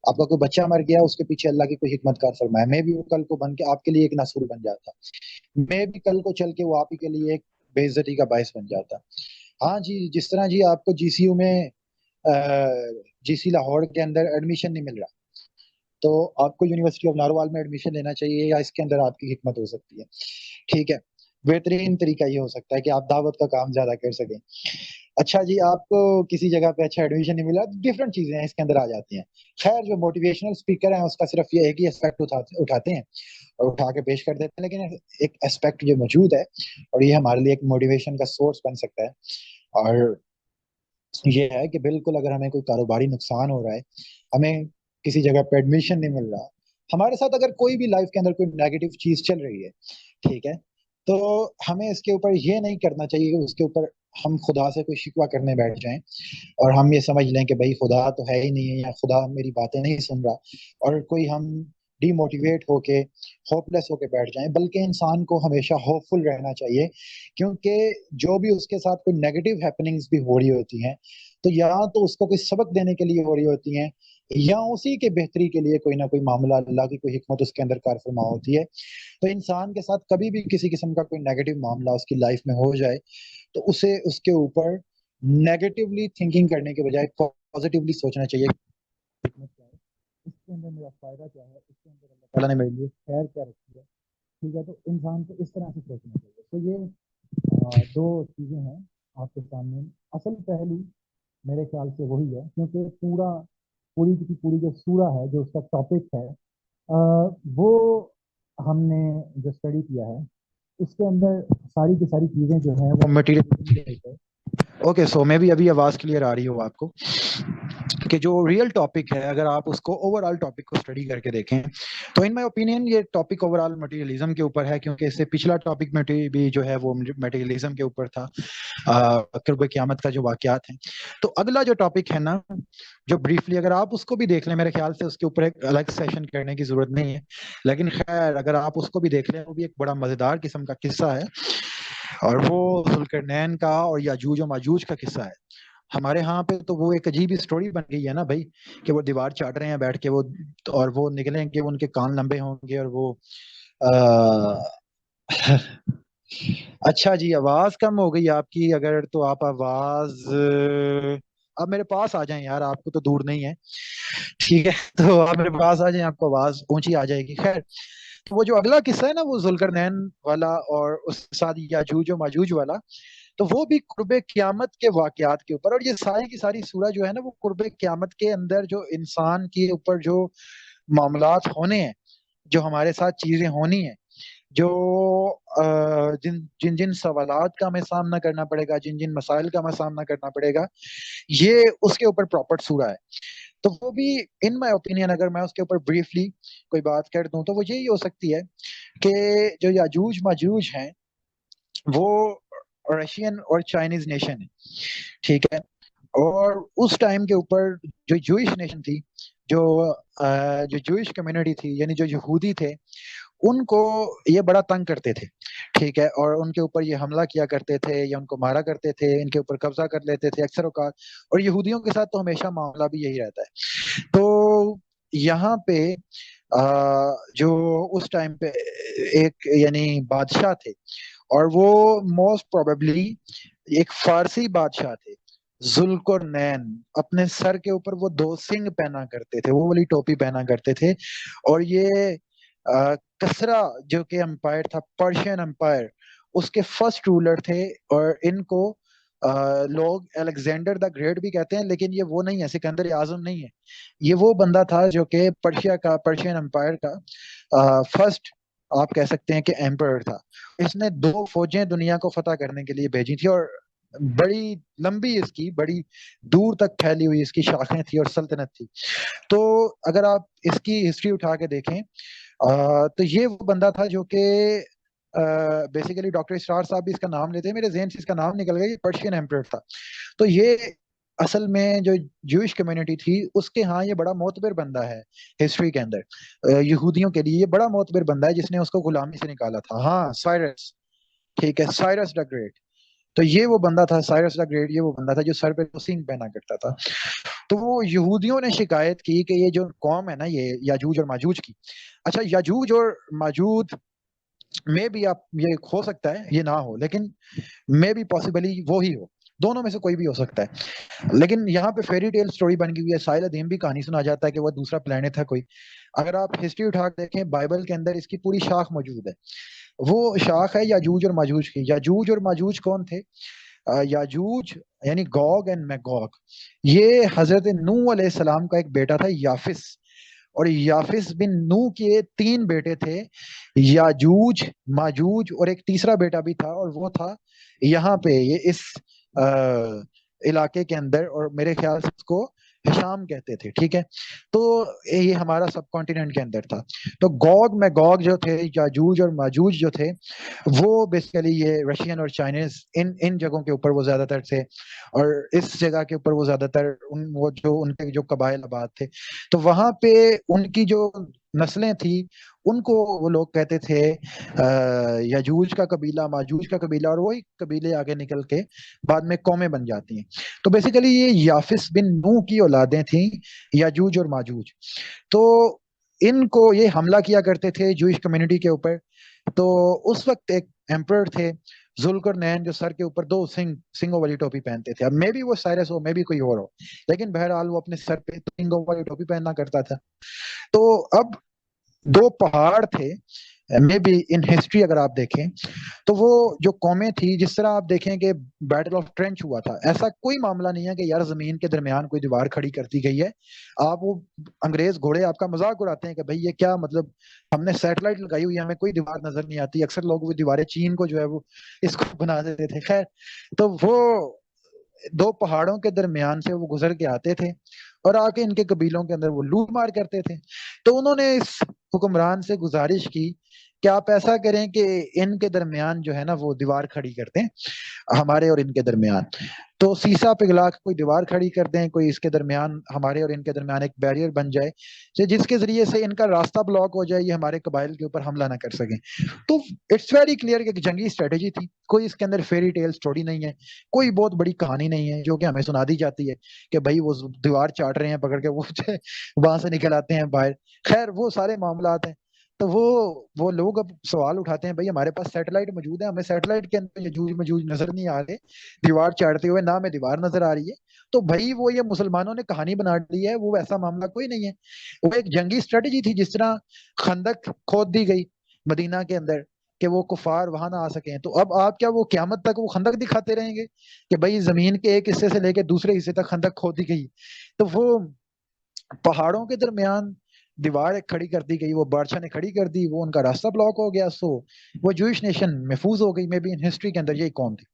آپ کا کوئی بچہ مر گیا، اس کے پیچھے اللہ کی کوئی حکمت کار فرما ہے. میں بھی وہ کل کو بن کے آپ کے لیے ایک نصور بن جاتا، میں بھی کل کو چل کے وہ آپ ہی کے لیے ایک بے عزتی کا باعث بن جاتا. ہاں جی، جس طرح جی آپ کو جی سی یو میں جی سی لاہور کے اندر ایڈمیشن نہیں مل رہا تو آپ کو یونیورسٹی آف ناروال میں ایڈمیشن لینا چاہیے، یا اس کے اندر آپ کی حکمت ہو سکتی ہے، ٹھیک ہے. بہترین طریقہ یہ ہو سکتا ہے کہ آپ دعوت کا کام زیادہ کر سکیں. اچھا جی، آپ کو کسی جگہ پہ اچھا ایڈمیشن نہیں ملا، ڈفرینٹ چیزیں ہیں اس کے اندر آ جاتی ہیں. خیر، جو موٹیویشنل اسپیکر ہیں اس کا صرف یہ ایک ہی اسپیکٹ اٹھاتے ہیں اور اٹھا کے پیش کر دیتے ہیں، لیکن ایک اسپیکٹ جو موجود ہے اور یہ ہمارے لیے ایک موٹیویشن کا سورس بن سکتا ہے. اور یہ ہے کہ بالکل اگر ہمیں کوئی کاروباری نقصان ہو رہا ہے، ہمیں کسی جگہ پہ ایڈمیشن نہیں مل رہا، ہمارے ساتھ اگر کوئی بھی لائف کے اندر کوئی نیگیٹو چیز چل رہی ہے، ٹھیک ہے، تو ہمیں اس کے اوپر یہ نہیں کرنا چاہیے کہ اس کے اوپر ہم خدا سے کوئی شکوہ کرنے بیٹھ جائیں اور ہم یہ سمجھ لیں کہ بھائی خدا تو ہے ہی نہیں ہے یا خدا میری باتیں نہیں سن رہا، اور کوئی ہم ڈی موٹیویٹ ہو کے ہوپ لیس ہو کے بیٹھ جائیں. بلکہ انسان کو ہمیشہ ہوپ فل رہنا چاہیے، کیونکہ جو بھی اس کے ساتھ کوئی نیگیٹو ہیپننگز بھی ہو رہی ہوتی ہیں تو یا تو اس کو کوئی سبق دینے کے لیے ہو رہی ہوتی ہیں یا اسی کے بہتری کے لیے کوئی نہ کوئی معاملہ اللہ کی کوئی حکمت اس کے اندر کار فرما ہوتی ہے. تو انسان کے ساتھ کبھی بھی کسی قسم کا کوئی نیگیٹو معاملہ اس کی لائف میں ہو جائے تو اسے اس کے اوپر نیگیٹولی تھنکنگ کرنے کے بجائے پازیٹیولی سوچنا چاہیے حکمت کیا ہے، اس کے اندر میرا فائدہ کیا ہے، اس کے اندر اللہ تعالیٰ نے میرے لیے خیر کیا رکھی ہے، ٹھیک ہے. تو انسان کو اس طرح سے سوچنا چاہیے. تو یہ دو چیزیں ہیں آپ کے سامنے. اصل پہلو میرے خیال سے وہی ہے، کیونکہ پوری کی پوری جو سورہ ہے، جو اس کا ٹاپک ہے، وہ ہم نے جو اسٹڈی کیا ہے اس کے اندر ساری کی ساری چیزیں جو ہیں وہ مٹیریل. اوکے، سو میں بھی ابھی آواز کلیئر آ رہی ہو آپ کو کہ جو ریئل ٹاپک ہے اگر آپ اس کو اوور آل ٹاپک کو اسٹڈی کر کے دیکھیں تو ان مائی اوپینین یہ ٹاپک اوور آل مٹیریلزم کے اوپر ہے، کیونکہ اس سے پچھلا ٹاپک بھی جو ہے وہ مٹیریلزم کے اوپر تھا، قرب قیامت کا جو واقعات ہیں۔ تو اگلا جو ٹاپک ہے نا، جو بریفلی اگر آپ اس کو بھی دیکھ لیں، میرے خیال سے اس کے اوپر ایک الگ سیشن کرنے کی ضرورت نہیں ہے، لیکن خیر اگر آپ اس کو بھی دیکھ لیں، وہ بھی ایک بڑا مزیدار قسم کا قصہ ہے، اور وہ ذوالقرنین کا اور یاجوج و ماجوج کا قصہ ہے۔ ہمارے ہاں پہ تو وہ ایک عجیب ہی سٹوری بن گئی ہے نا بھائی، کہ وہ دیوار چاٹ رہے ہیں بیٹھ کے، وہ اور وہ نکلیں کہ ان کے کان لمبے ہوں گے، اور وہ اچھا جی، آواز کم ہو گئی آپ کی، اگر تو آپ آواز اب میرے پاس آ جائیں یار، آپ کو تو دور نہیں ہے، ٹھیک ہے، تو آپ میرے پاس آ جائیں، آپ کو آواز اونچی آ جائے گی۔ خیر، وہ جو اگلا قصہ ہے نا، وہ ذوالقرنین والا اور اس کے ساتھ یاجوج و ماجوج والا، تو وہ بھی قرب قیامت کے واقعات کے اوپر، اور یہ ساری کی ساری سورہ جو ہے نا، وہ قرب قیامت کے اندر جو انسان کے اوپر جو معاملات ہونے ہیں، جو ہمارے ساتھ چیزیں ہونی ہیں، جو جن جن سوالات کا ہمیں سامنا کرنا پڑے گا، جن جن مسائل کا ہمیں سامنا کرنا پڑے گا، یہ اس کے اوپر پراپر سورہ ہے۔ تو وہ بھی ان مائی اوپینین اگر میں اس کے اوپر بریفلی کوئی بات کر دوں تو وہ یہی ہو سکتی ہے کہ جو یاجوج ماجوج ہیں وہ رشین اور چائنیز نیشن ہے، ٹھیک ہے، اور اس ٹائم کے اوپر جو جوئش نیشن تھی، جو جوئش کمیونٹی تھی، یعنی جو یہودی تھے، ان کو یہ بڑا تنگ کرتے تھے، ٹھیک ہے، اور ان کے اوپر یہ حملہ کیا کرتے تھے یا ان کو مارا کرتے تھے، ان کے اوپر قبضہ کر لیتے تھے اکثر اوقات، اور یہودیوں کے ساتھ تو ہمیشہ معاملہ بھی یہی رہتا ہے۔ تو یہاں پہ جو اس ٹائم پہ ایک یعنی بادشاہ تھے، اور وہ موسٹ پروبیبلی ایک فارسی بادشاہ تھے، ذوالقرنین، اپنے سر کے اوپر وہ 2 سنگ پہنا کرتے تھے، وہ والی ٹوپی پہنا کرتے تھے، اور یہ کسرا جو کہ امپائر تھا، پرشین امپائر، اس کے فرسٹ رولر تھے، اور ان کو لوگ الیگزینڈر دا گریٹ بھی کہتے ہیں، لیکن یہ وہ نہیں ہے، سکندر اعظم نہیں ہے، یہ وہ بندہ تھا جو کہ پرشین امپائر کا فرسٹ آپ کہہ سکتے ہیں کہ ایمپرر تھا۔ اس نے 2 فوجیں دنیا کو فتح کرنے کے لیے بھیجی تھی، اور بڑی لمبی اس کی، بڑی دور تک پھیلی ہوئی اس کی شاخیں تھی اور سلطنت تھی۔ تو اگر آپ اس کی ہسٹری اٹھا کے دیکھیں تو یہ وہ بندہ تھا جو کہ بیسیکلی ڈاکٹر اسرار صاحب بھی اس کا نام لیتے ہیں، میرے ذہن سے اس کا نام نکل گیا، یہ پرشین ایمپرر تھا۔ تو یہ اصل میں جو جوئش کمیونٹی تھی اس کے ہاں یہ بڑا معتبر بندہ ہے ہسٹری کے اندر، یہودیوں کے لیے یہ بڑا معتبر بندہ ہے جس نے اس کو غلامی سے نکالا تھا، ہاں سائرس، ٹھیک ہے، سائرس دا گریٹ۔ تو یہ وہ بندہ تھا سائرس دا گریٹ، یہ وہ بندہ تھا جو سر پہ سنگ پہنا کرتا تھا۔ تو وہ یہودیوں نے شکایت کی کہ یہ جو قوم ہے نا، یہ یاجوج اور ماجوج کی، اچھا یاجوج اور ماجوج میں بھی آپ یہ ہو سکتا ہے یہ نہ ہو، لیکن میں بھی پاسبلی وہی ہو، دونوں میں سے کوئی بھی ہو سکتا ہے، لیکن یہاں پہ فیری ٹیل سٹوری بن گئی ہے، ساحل ادیم بھی کہانی سنا جاتا ہے کہ وہ دوسرا پلانٹ ہے کوئی۔ اگر آپ ہسٹری اٹھا کے دیکھیں بائبل کے اندر اس کی پوری شاخ موجود ہے، وہ شاخ ہے یاجوج اور ماجوج کی۔ یاجوج اور ماجوج کون تھے؟ یاجوج یعنی گوگ اینڈ میگوگ، یہ حضرت نوح علیہ السلام کا ایک بیٹا تھا یافس، اور یافس بن نوح کے 3 بیٹے تھے، یاجوج ماجوج، اور ایک تیسرا بیٹا بھی تھا، اور وہ تھا یہاں پہ یہ اس علاقے کے اندر، اور میرے خیال سے اس کو ہشام کہتے تھے، ٹھیک ہے، تو یہ ہمارا سب کانٹیننٹ کے اندر تھا۔ تو گوگ میگوگ جو تھے، یاجوج اور ماجوج جو تھے، وہ بیسیکلی یہ رشین اور چائنیز ان جگہوں کے اوپر وہ زیادہ تر تھے، اور اس جگہ کے اوپر وہ زیادہ تر ان کے جو قبائل آباد تھے، تو وہاں پہ ان کی جو نسلیں تھیں ان کو وہ لوگ کہتے تھے یاجوج کا قبیلہ، ماجوج کا قبیلہ، اور وہی قبیلے آگے نکل کے بعد میں قومیں بن جاتی ہیں۔ تو بیسیکلی یہ یافس بن نوح کی اولادیں تھیں یاجوج اور ماجوج۔ تو ان کو یہ حملہ کیا کرتے تھے جوئش کمیونٹی کے اوپر۔ تو اس وقت ایک ایمپرر تھے ذوالقرنین جو سر کے اوپر 2 سنگوں والی ٹوپی پہنتے تھے، اب میں بھی وہ سائرس ہو، میں بھی کوئی اور ہو، لیکن بہرحال وہ اپنے سر پہ سنگوں والی ٹوپی پہننا کرتا تھا۔ تو اب 2 پہاڑ تھے، میں بھی ان ہسٹری اگر آپ دیکھیں تو وہ جو قومیں تھی، جس طرح آپ دیکھیں کہ بیٹل آف ٹرینچ ہوا تھا، ایسا کوئی معاملہ نہیں ہے کہ یار زمین کے درمیان کوئی دیوار کھڑی کر دی گئی ہے۔ آپ وہ انگریز گھوڑے آپ کا مذاق اڑاتے ہیں کہ بھئی یہ کیا مطلب، ہم نے سیٹلائٹ لگائی ہوئی ہے، ہمیں کوئی دیوار نظر نہیں آتی، اکثر لوگ وہ دیواریں چین کو جو ہے وہ اس کو بنا دیتے تھے۔ خیر، تو وہ 2 پہاڑوں کے درمیان سے وہ گزر کے آتے تھے، اور آ کے ان کے قبیلوں کے اندر وہ لوٹ مار کرتے تھے. تو انہوں نے اس حکمران سے گزارش کی کہ آپ ایسا کریں کہ ان کے درمیان جو ہے نا وہ دیوار کھڑی کر دیں ہمارے اور ان کے درمیان. تو سیسا پگھلا کے کوئی دیوار کھڑی کر دیں, کوئی اس کے درمیان ہمارے اور ان کے درمیان ایک بیریئر بن جائے جس کے ذریعے سے ان کا راستہ بلاک ہو جائے, یہ ہمارے قبائل کے اوپر حملہ نہ کر سکیں. تو اٹس ویری کلیئر کہ ایک جنگی اسٹریٹجی تھی, کوئی اس کے اندر فیری ٹیل سٹوری نہیں ہے, کوئی بہت بڑی کہانی نہیں ہے جو کہ ہمیں سنا دی جاتی ہے کہ بھائی وہ دیوار چاٹ رہے ہیں پکڑ کے, وہ وہاں سے نکل آتے ہیں باہر. خیر وہ سارے معاملات ہیں. تو وہ لوگ اب سوال اٹھاتے ہیں, بھائی ہمارے پاس سیٹلائٹ موجود ہے, ہمیں سیٹلائٹ کے اندر یجوج مجوج نظر نہیں آ رہے دیوار چاڑتے ہوئے, نہ ہمیں دیوار نظر آ رہی ہے. تو بھائی وہ یہ مسلمانوں نے کہانی بنا لی ہے, وہ ایسا معاملہ کوئی نہیں ہے. وہ ایک جنگی اسٹریٹجی تھی, جس طرح خندق کھود دی گئی مدینہ کے اندر کہ وہ کفار وہاں نہ آ سکیں. تو اب آپ کیا وہ قیامت تک وہ خندق دکھاتے رہیں گے کہ بھائی زمین کے ایک حصے سے لے کے دوسرے حصے تک خندق کھود دی گئی؟ تو وہ پہاڑوں کے درمیان دیوار ایک کھڑی کر دی گئی, وہ بادشاہ نے کھڑی کر دی, وہ ان کا راستہ بلاک ہو گیا. سو وہ جوئش نیشن محفوظ ہو گئی. میں بھی ان ہسٹری کے اندر یہی قوم تھی.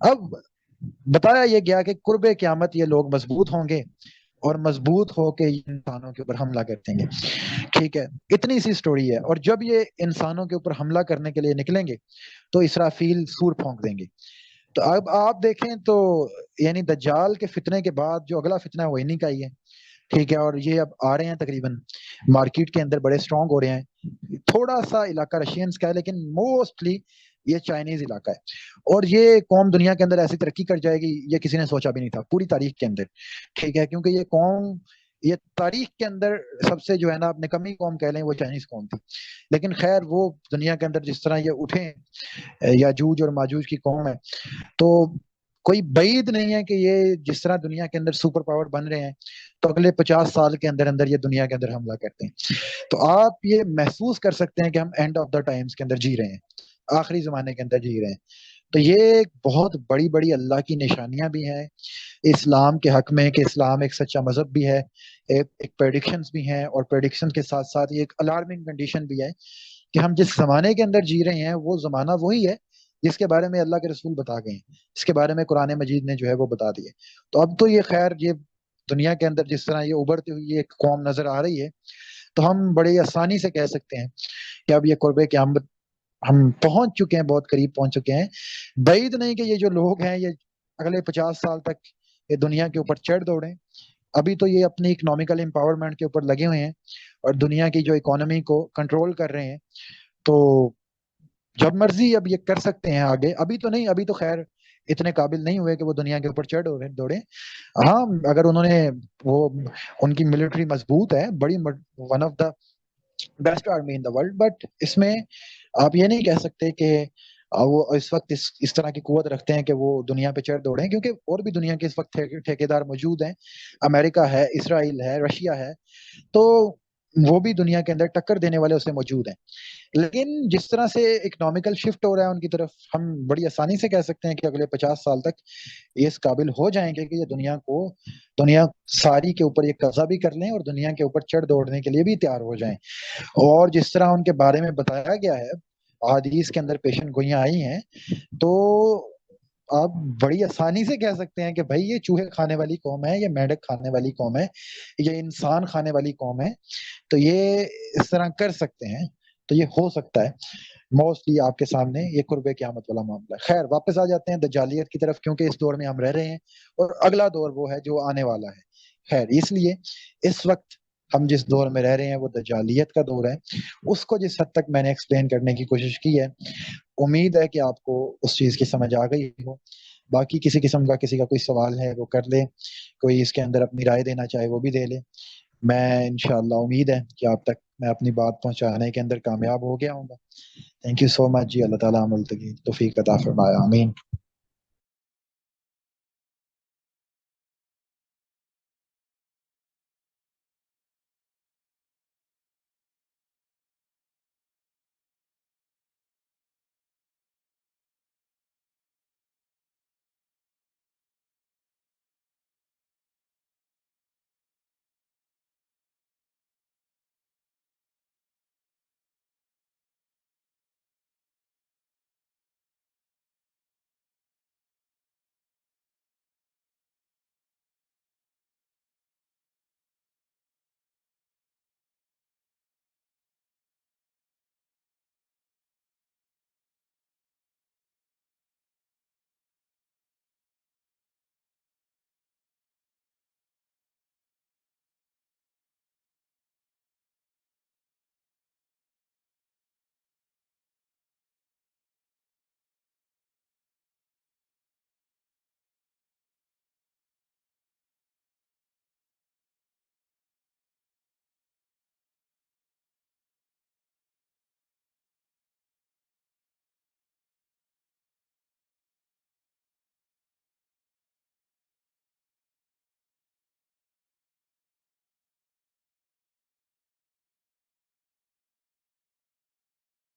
اب بتایا یہ گیا کہ قرب قیامت یہ لوگ مضبوط ہوں گے اور مضبوط ہو کے انسانوں کے اوپر حملہ کرتے ہیں. ٹھیک ہے, اتنی سی سٹوری ہے. اور جب یہ انسانوں کے اوپر حملہ کرنے کے لیے نکلیں گے تو اسرافیل سور پھونک دیں گے. تو اب آپ دیکھیں تو یعنی دجال کے فتنے کے بعد جو اگلا فتنہ ہے وہ انہی کا ہی ہے. ٹھیک ہے, اور یہ اب آ رہے ہیں تقریباً مارکیٹ کے اندر, بڑے سٹرونگ ہو رہے ہیں. تھوڑا سا علاقہ رشینز کا ہے لیکن موسٹلی یہ چائنیز علاقہ ہے. اور یہ قوم دنیا کے اندر ایسی ترقی کر جائے گی یہ کسی نے سوچا بھی نہیں تھا پوری تاریخ کے اندر. ٹھیک ہے, کیونکہ یہ قوم یہ تاریخ کے اندر سب سے جو ہے نا نکمی قوم کہہ لیں وہ چائنیز قوم تھی. لیکن خیر وہ دنیا کے اندر جس طرح یہ اٹھے یاجوج اور ماجوج کی قوم ہے, تو کوئی بعید نہیں ہے کہ یہ جس طرح دنیا کے اندر سپر پاور بن رہے ہیں تو اگلے 50 سال کے اندر اندر یہ دنیا کے اندر حملہ کرتے ہیں. تو آپ یہ محسوس کر سکتے ہیں کہ ہم اینڈ آف دا ٹائمز کے اندر جی رہے ہیں, آخری زمانے کے اندر جی رہے ہیں. تو یہ بہت بڑی بڑی اللہ کی نشانیاں بھی ہیں اسلام کے حق میں کہ اسلام ایک سچا مذہب بھی ہے, ایک پریڈکشنز بھی ہیں, اور پریڈکشن کے ساتھ ساتھ یہ ایک الارمنگ کنڈیشن بھی ہے کہ ہم جس زمانے کے اندر جی رہے ہیں وہ زمانہ وہی ہے جس کے بارے میں اللہ کے رسول بتا گئے ہیں, اس کے بارے میں قرآن مجید نے جو ہے وہ بتا دیے. تو اب تو یہ خیر یہ دنیا کے اندر جس طرح یہ ابھرتی ہوئی ایک قوم نظر آ رہی ہے تو ہم بڑی آسانی سے کہہ سکتے ہیں کہ اب یہ قرب قیامت ہم پہنچ چکے ہیں, بہت قریب پہنچ چکے ہیں. بعید نہیں کہ یہ جو لوگ ہیں یہ اگلے 50 سال تک یہ دنیا کے اوپر چڑھ دوڑیں. ابھی تو یہ اپنی اکنامیکل امپاورمنٹ کے اوپر لگے ہوئے ہیں اور دنیا کی جو اکانومی کو کنٹرول کر رہے ہیں. تو جب مرضی اب یہ کر سکتے ہیں آگے, ابھی تو نہیں, ابھی تو خیر اتنے قابل نہیں ہوئے کہ وہ دنیا کے اوپر چڑھ دوڑیں. ہاں اگر انہوں نے وہ ان کی ملٹری مضبوط ہے, بڑی one of the best army in the world, but اس میں آپ یہ نہیں کہہ سکتے کہ وہ اس وقت اس طرح کی قوت رکھتے ہیں کہ وہ دنیا پہ چڑھ دوڑیں, کیونکہ اور بھی دنیا کے اس وقت ٹھیکیدار موجود ہیں. امریکہ ہے, اسرائیل ہے, رشیا ہے, تو وہ بھی دنیا کے اندر ٹکر دینے والے اسے موجود ہیں. لیکن جس طرح سے اکنامیکل شفٹ ہو رہا ہے ان کی طرف, ہم بڑی آسانی سے کہہ سکتے ہیں کہ اگلے 50 سال تک یہ اس قابل ہو جائیں گے کہ یہ دنیا ساری کے اوپر یہ قبضہ بھی کر لیں اور دنیا کے اوپر چڑھ دوڑنے کے لیے بھی تیار ہو جائیں. اور جس طرح ان کے بارے میں بتایا گیا ہے احادیث کے اندر پیشن گوئیاں آئی ہیں, تو آپ بڑی آسانی سے کہہ سکتے ہیں کہ بھائی یہ چوہے کھانے والی قوم ہے, یہ میڈک کھانے والی قوم ہے, یہ انسان کھانے والی قوم ہے. تو یہ اس طرح کر سکتے ہیں, تو یہ ہو سکتا ہے موسٹلی آپ کے سامنے یہ قرب قیامت والا معاملہ. خیر واپس آ جاتے ہیں دجالیت کی طرف, کیونکہ اس دور میں ہم رہ رہے ہیں اور اگلا دور وہ ہے جو آنے والا ہے. خیر اس لیے اس وقت ہم جس دور میں رہ رہے ہیں وہ دجالیت کا دور ہے. اس کو جس حد تک میں نے ایکسپلین کرنے کی کوشش کی ہے, امید ہے کہ آپ کو اس چیز کی سمجھ آ گئی ہو. باقی کسی قسم کا کسی کا کوئی سوال ہے وہ کر لے, کوئی اس کے اندر اپنی رائے دینا چاہے وہ بھی دے لے. میں انشاءاللہ امید ہے کہ آپ تک میں اپنی بات پہنچانے کے اندر کامیاب ہو گیا ہوں گا. تھینک یو سو مچ جی. اللہ تعالیٰ عمل کی توفیق عطا فرمائے. آمین.